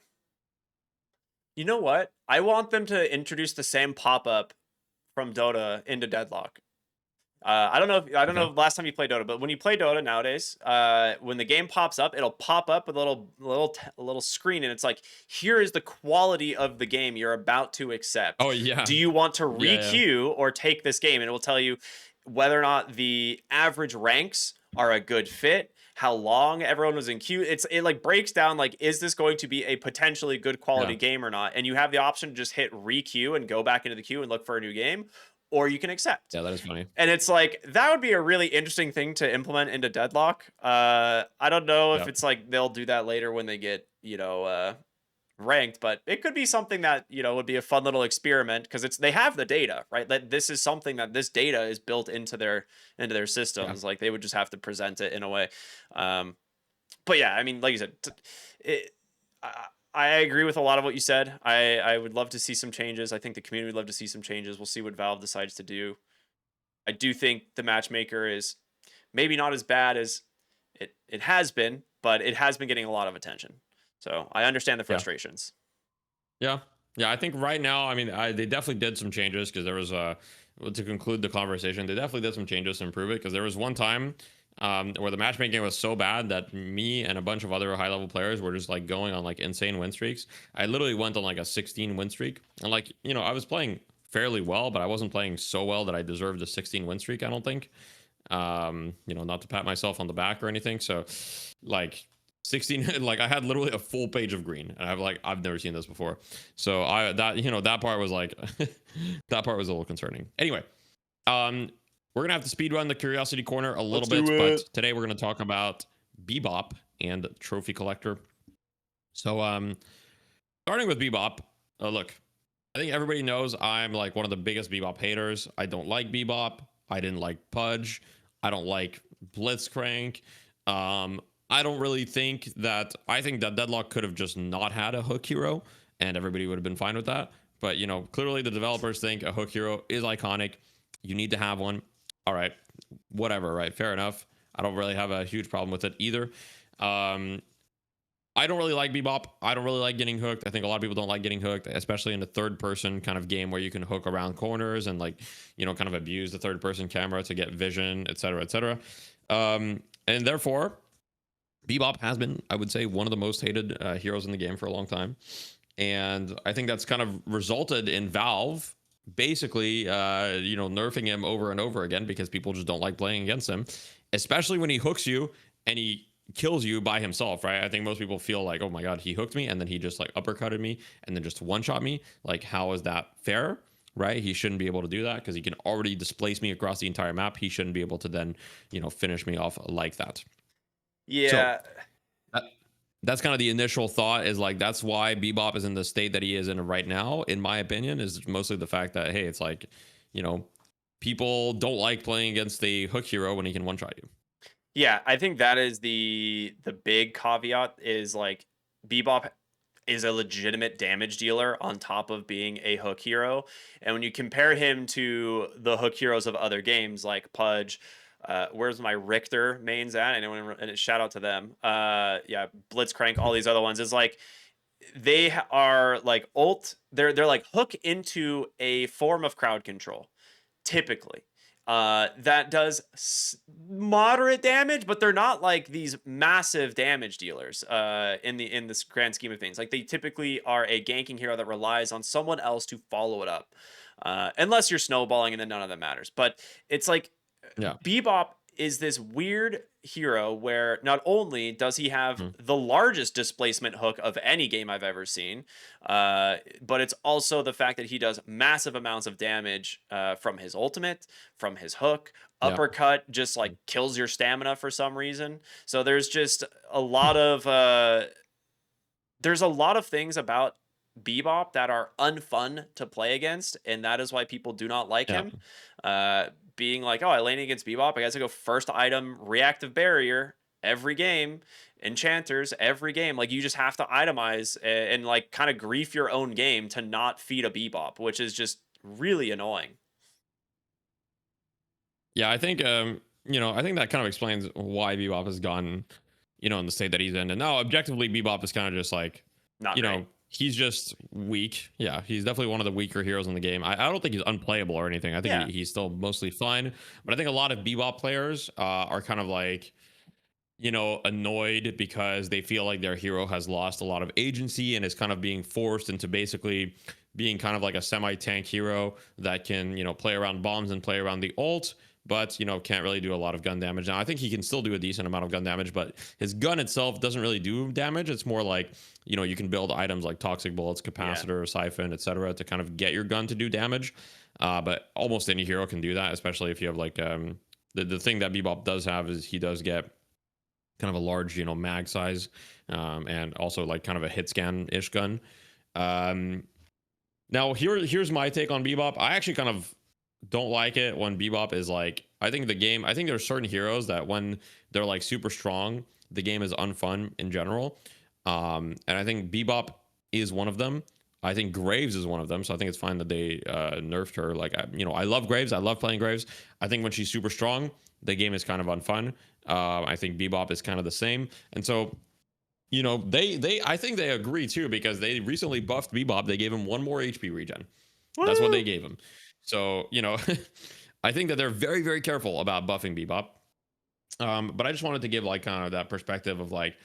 You know what? I want them to introduce the same pop-up from Dota into Deadlock. I don't Okay. know last time you played Dota, but when you play Dota nowadays, when the game pops up, it'll pop up with a little screen, and it's like, here is the quality of the game you're about to accept. Oh yeah, Do you want to yeah. requeue or take this game? And it will tell you whether or not the average ranks are a good fit, how long everyone was in queue. It like breaks down like, is this going to be a potentially good quality Yeah, game or not? And you have the option to just hit requeue and go back into the queue and look for a new game, or you can accept. yeah. That is funny. And it's like, that would be a really interesting thing to implement into Deadlock. I don't know if Yeah, it's like they'll do that later when they get, ranked, but it could be something that, would be a fun little experiment, because they have the data, right? That this is something that this data is built into their yeah, systems. Like they would just have to present it in a way. Um, but yeah, I mean, like you said, it, I agree with a lot of what you said. I would love to see some changes. I think the community would love to see some changes. We'll see what Valve decides to do. I do think the matchmaker is maybe not as bad as it has been, but it has been getting a lot of attention. So I understand the yeah, frustrations. yeah, yeah. I think right now, I mean, they definitely did some changes because there was to conclude the conversation, they definitely did some changes to improve it, because there was one time where the matchmaking was so bad that me and a bunch of other high level players were just like going on like insane win streaks. I literally went on like a 16 win streak, and like I was playing fairly well, but I wasn't playing so well that I deserved a 16 win streak, I don't think. Not to pat myself on the back or anything. So like 16, like I had literally a full page of green, and I've never seen this before. So that part was like that part was a little concerning. Anyway, we're gonna have to speed run the curiosity corner a little Let's bit, do but it. today we're gonna talk about Bebop and Trophy Collector. So starting with Bebop, look, I think everybody knows I'm like one of the biggest Bebop haters. I don't like Bebop. I didn't like Pudge. I don't like Blitzcrank. I don't really think that. I think that Deadlock could have just not had a hook hero, and everybody would have been fine with that. But clearly the developers think a hook hero is iconic. You need to have one. All right, whatever. Right, fair enough. I don't really have a huge problem with it either. I don't really like Bebop. I don't really like getting hooked. I think a lot of people don't like getting hooked, especially in a third person kind of game where you can hook around corners and like, kind of abuse the third person camera to get vision, et cetera, et cetera. And therefore, Bebop has been, I would say, one of the most hated heroes in the game for a long time. And I think that's kind of resulted in Valve basically, nerfing him over and over again because people just don't like playing against him, especially when he hooks you and he kills you by himself, right? I think most people feel like, oh my god, he hooked me and then he just like uppercutted me and then just one shot me. Like, how is that fair? Right? He shouldn't be able to do that because he can already displace me across the entire map. He shouldn't be able to then, finish me off like that. So Yeah. that, that's kind of the initial thought, is like, that's why Bebop is in the state that he is in right now, in my opinion, is mostly the fact that, hey, it's like, people don't like playing against the hook hero when he can one shot you. Yeah, I think that is the big caveat, is like Bebop is a legitimate damage dealer on top of being a hook hero. And when you compare him to the hook heroes of other games like Pudge, where's my Richter mains at? And shout out to them. Yeah, Blitzcrank, all these other ones, is like they are like they're like hook into a form of crowd control typically. That does moderate damage, but they're not like these massive damage dealers in this grand scheme of things. Like they typically are a ganking hero that relies on someone else to follow it up. unless you're snowballing and then none of that matters. But it's like Yeah. Bebop is this weird hero where not only does he have Mhm. the largest displacement hook of any game I've ever seen, but it's also the fact that he does massive amounts of damage from his ultimate, from his hook. Yeah. Uppercut just like kills your stamina for some reason. So a lot of there's a lot of things about Bebop that are unfun to play against, and that is why people do not like Yeah. him. Being like, oh, I lane against Bebop, I guess I go first item reactive barrier every game, enchanters every game. Like you just have to itemize and like kind of grief your own game to not feed a Bebop, which is just really annoying. Yeah, I think I think that kind of explains why Bebop has gone, in the state that he's in. And now objectively Bebop is kind of just like, Not great. he's just weak. Yeah, he's definitely one of the weaker heroes in the game. I don't think he's unplayable or anything. I think Yeah. he's still mostly fine. But I think a lot of Bebop players are kind of like, annoyed because they feel like their hero has lost a lot of agency and is kind of being forced into basically being kind of like a semi-tank hero that can, play around bombs and play around the ult, but can't really do a lot of gun damage. Now I think he can still do a decent amount of gun damage, but his gun itself doesn't really do damage. It's more like, you can build items like toxic bullets, capacitor, siphon, etc., to kind of get your gun to do damage. But almost any hero can do that, especially if you have like the thing that Bebop does have is he does get kind of a large, mag size, and also like kind of a hit scan ish gun. Um, Now here's my take on Bebop. I actually kind of don't like it when Bebop is like. I think there's certain heroes that when they're like super strong, the game is unfun in general. And I think Bebop is one of them. I think Graves is one of them. So I think it's fine that they nerfed her. Like I love Graves. I love playing Graves. I think when she's super strong, the game is kind of unfun. I think Bebop is kind of the same. And so they I think they agree too because they recently buffed Bebop. They gave him one more HP regen. That's what they Woo! gave him. So I think that they're very, very careful about buffing Bebop. But I just wanted to give like kind of that perspective of like,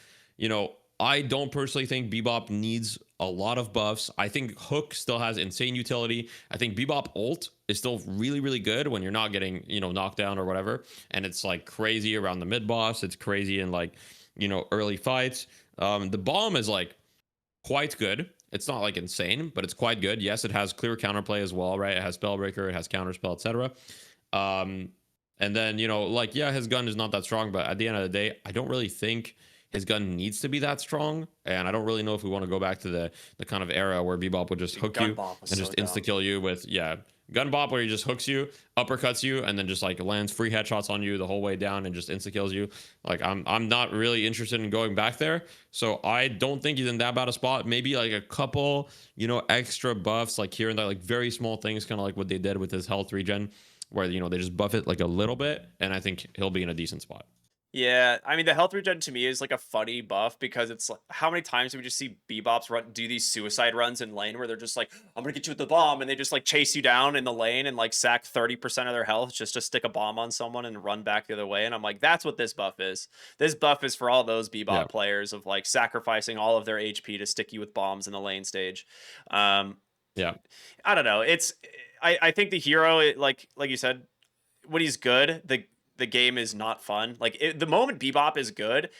I don't personally think Bebop needs a lot of buffs. I think Hook still has insane utility. I think Bebop ult is still really, really good when you're not getting, knocked down or whatever. And it's like crazy around the mid boss. It's crazy in like, early fights. The bomb is like quite good. It's not like insane, but it's quite good. Yes, it has clear counterplay as well, right? It has Spellbreaker, it has Counterspell, etc. And then, like, yeah, his gun is not that strong, but at the end of the day, I don't really think his gun needs to be that strong. And I don't really know if we want to go back to the kind of era where Bebop would just hook Gun you Bop was and so just dumb. insta-kill you with, gun bop where he just hooks you, uppercuts you, and then just like lands free headshots on you the whole way down and just insta-kills you. Like, I'm not really interested in going back there. So I don't think he's in that bad a spot. Maybe like a couple, extra buffs, like here and there, like very small things, kind of like what they did with his health regen, where they just buff it like a little bit, and I think he'll be in a decent spot. Yeah, I mean the health regen to me is like a funny buff because it's like how many times do we just see Bebops do these suicide runs in lane where they're just like, I'm gonna get you with the bomb, and they just like chase you down in the lane and like sack 30% of their health just to stick a bomb on someone and run back the other way. And I'm like, that's what this buff is. This buff is for all those Yeah, Bebop players of like sacrificing all of their HP to stick you with bombs in the lane stage. yeah, I don't know. I think the hero like you said, when he's good, the game is not fun. Like the moment Bebop is good,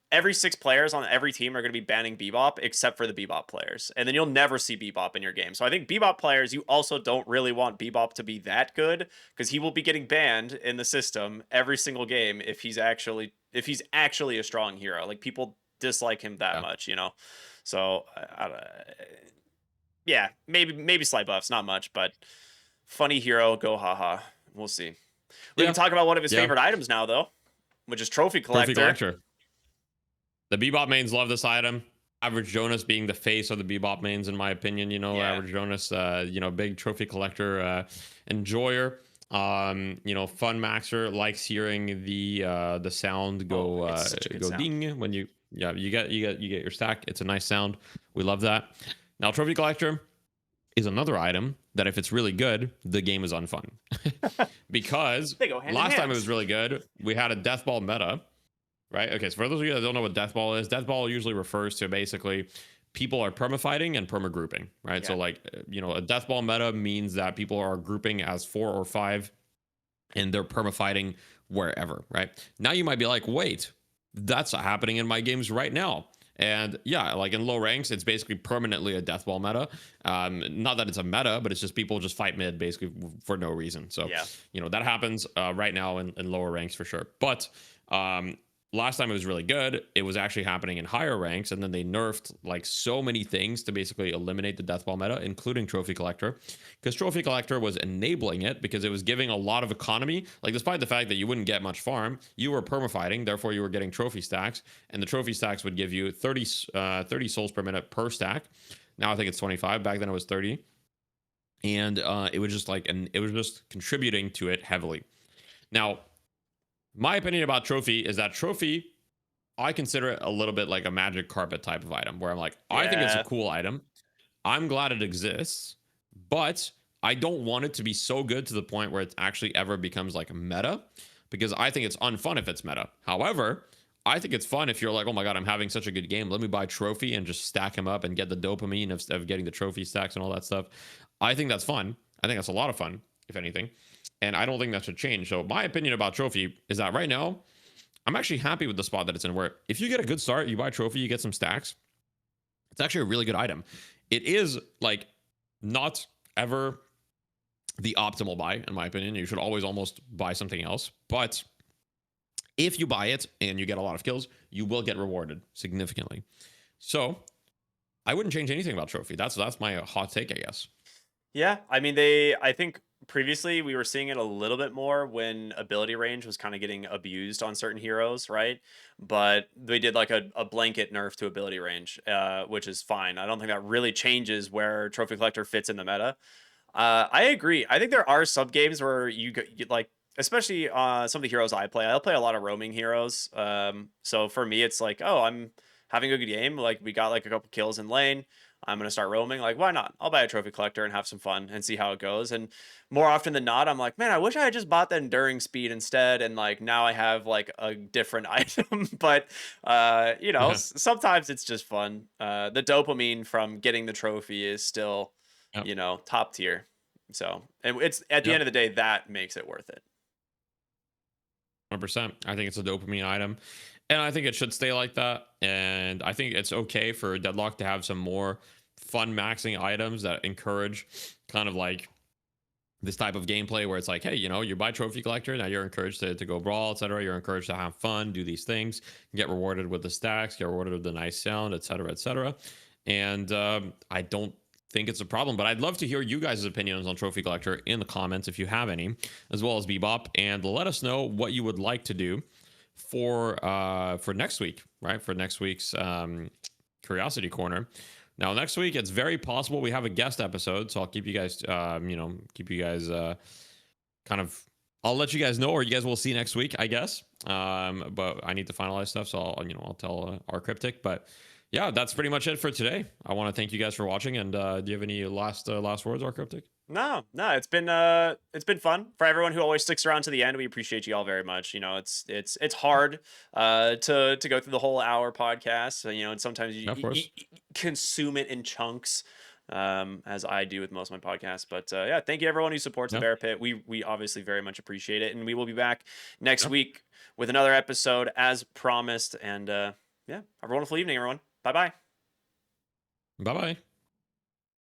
every 6 players on every team are going to be banning Bebop except for the Bebop players, and then you'll never see Bebop in your game. So I think Bebop players, you also don't really want Bebop to be that good because he will be getting banned in the system every single game if he's actually a strong hero. Like people dislike him that yeah, much. So yeah, maybe slight buffs, not much, but funny hero, go haha. We'll see. We yeah, can talk about one of his yeah. favorite items now, though, which is Trophy Trophy Collector. collector. The Bebop mains love this item. Average Jonas being the face of the Bebop mains, in my opinion. Yeah. Average Jonas, big trophy collector, enjoyer. Fun maxer, likes hearing the sound go It's such a good go sound. ding when you get your stack. It's a nice sound. We love that. Now, trophy collector is another item that if it's really good, the game is unfun. Because They go hand in last time hand. it was really good, we had a death ball meta, right? Okay, so for those of you that don't know what death ball is, death ball usually refers to basically people are permafighting and permagrouping, right? So Yeah. like, a death ball meta means that people are grouping as 4 or 5 and they're permafighting wherever, right? Now you might be like, wait, that's happening in my games right now. And yeah, like in low ranks, it's basically permanently a death ball meta. Not that it's a meta, but it's just people just fight mid basically for no reason. So, Yeah. that happens right now in lower ranks for sure. But last time it was really good. It was actually happening in higher ranks, and then they nerfed like so many things to basically eliminate the death ball meta, including Trophy Collector, because Trophy Collector was enabling it because it was giving a lot of economy. Like despite the fact that you wouldn't get much farm, you were permafighting, therefore you were getting trophy stacks, and the trophy stacks would give you 30 souls per minute per stack. Now I think it's 25. Back then it was 30, and it was just like, and it was just contributing to it heavily. Now my opinion about trophy is that trophy, I consider it a little bit like a magic carpet type of item where I'm like, I think it's a Yeah. cool item. I'm glad it exists, but I don't want it to be so good to the point where it actually ever becomes like a meta, because I think it's unfun if it's meta. However, I think it's fun if you're like, oh my God, I'm having such a good game. Let me buy trophy and just stack him up and get the dopamine of getting the trophy stacks and all that stuff. I think that's fun. I think that's a lot of fun, if anything. And I don't think that should change. So my opinion about trophy is that right now, I'm actually happy with the spot that it's in, where if you get a good start, you buy trophy, you get some stacks. It's actually a really good item. It is like not ever the optimal buy, in my opinion. You should always almost buy something else. But if you buy it and you get a lot of kills, you will get rewarded significantly. So I wouldn't change anything about trophy. That's my hot take, I guess. Yeah, I mean, I think previously we were seeing it a little bit more when ability range was kind of getting abused on certain heroes, right? But they did like a blanket nerf to ability range, which is fine. I don't think that really changes where Trophy Collector fits in the meta. I agree. I think there are sub games where you like, especially some of the heroes I play. I'll play a lot of roaming heroes. So for me, it's like, oh, I'm having a good game. Like we got like a couple kills in lane. I'm gonna start roaming. Like, why not? I'll buy a trophy collector and have some fun and see how it goes. And more often than not, I'm like, man, I wish I had just bought the enduring speed instead. And like now I have like a different item. But Yeah. sometimes it's just fun. The dopamine from getting the trophy is still, Yep. top tier. So, and it's at the end Yep. of the day that makes it worth it. 100%. I think it's a dopamine item. And I think it should stay like that. And I think it's okay for Deadlock to have some more fun maxing items that encourage kind of like this type of gameplay where it's like, hey, you buy trophy collector, now you're encouraged to go brawl, etc. You're encouraged to have fun, do these things, get rewarded with the stacks, get rewarded with the nice sound, etc., etc. And I don't think it's a problem, but I'd love to hear you guys' opinions on trophy collector in the comments if you have any, as well as Bebop, and let us know what you would like to do for next week, right? For next week's curiosity corner. Now, next week, it's very possible we have a guest episode, so I'll keep you guys, kind of, I'll let you guys know, or you guys will see next week, I guess. But I need to finalize stuff, so I'll tell rkryptic. But yeah, that's pretty much it for today. I want to thank you guys for watching, and do you have any last words, rkryptic? No, it's been fun for everyone who always sticks around to the end. We appreciate you all very much. It's hard to go through the whole hour podcast. So, and sometimes Yeah, of you course. consume it in chunks, as I do with most of my podcasts. But yeah, thank you everyone who supports the Yeah, Bear Pit. We obviously very much appreciate it, and we will be back next yeah. week with another episode as promised. And yeah, have a wonderful evening, everyone. Bye bye. Bye bye.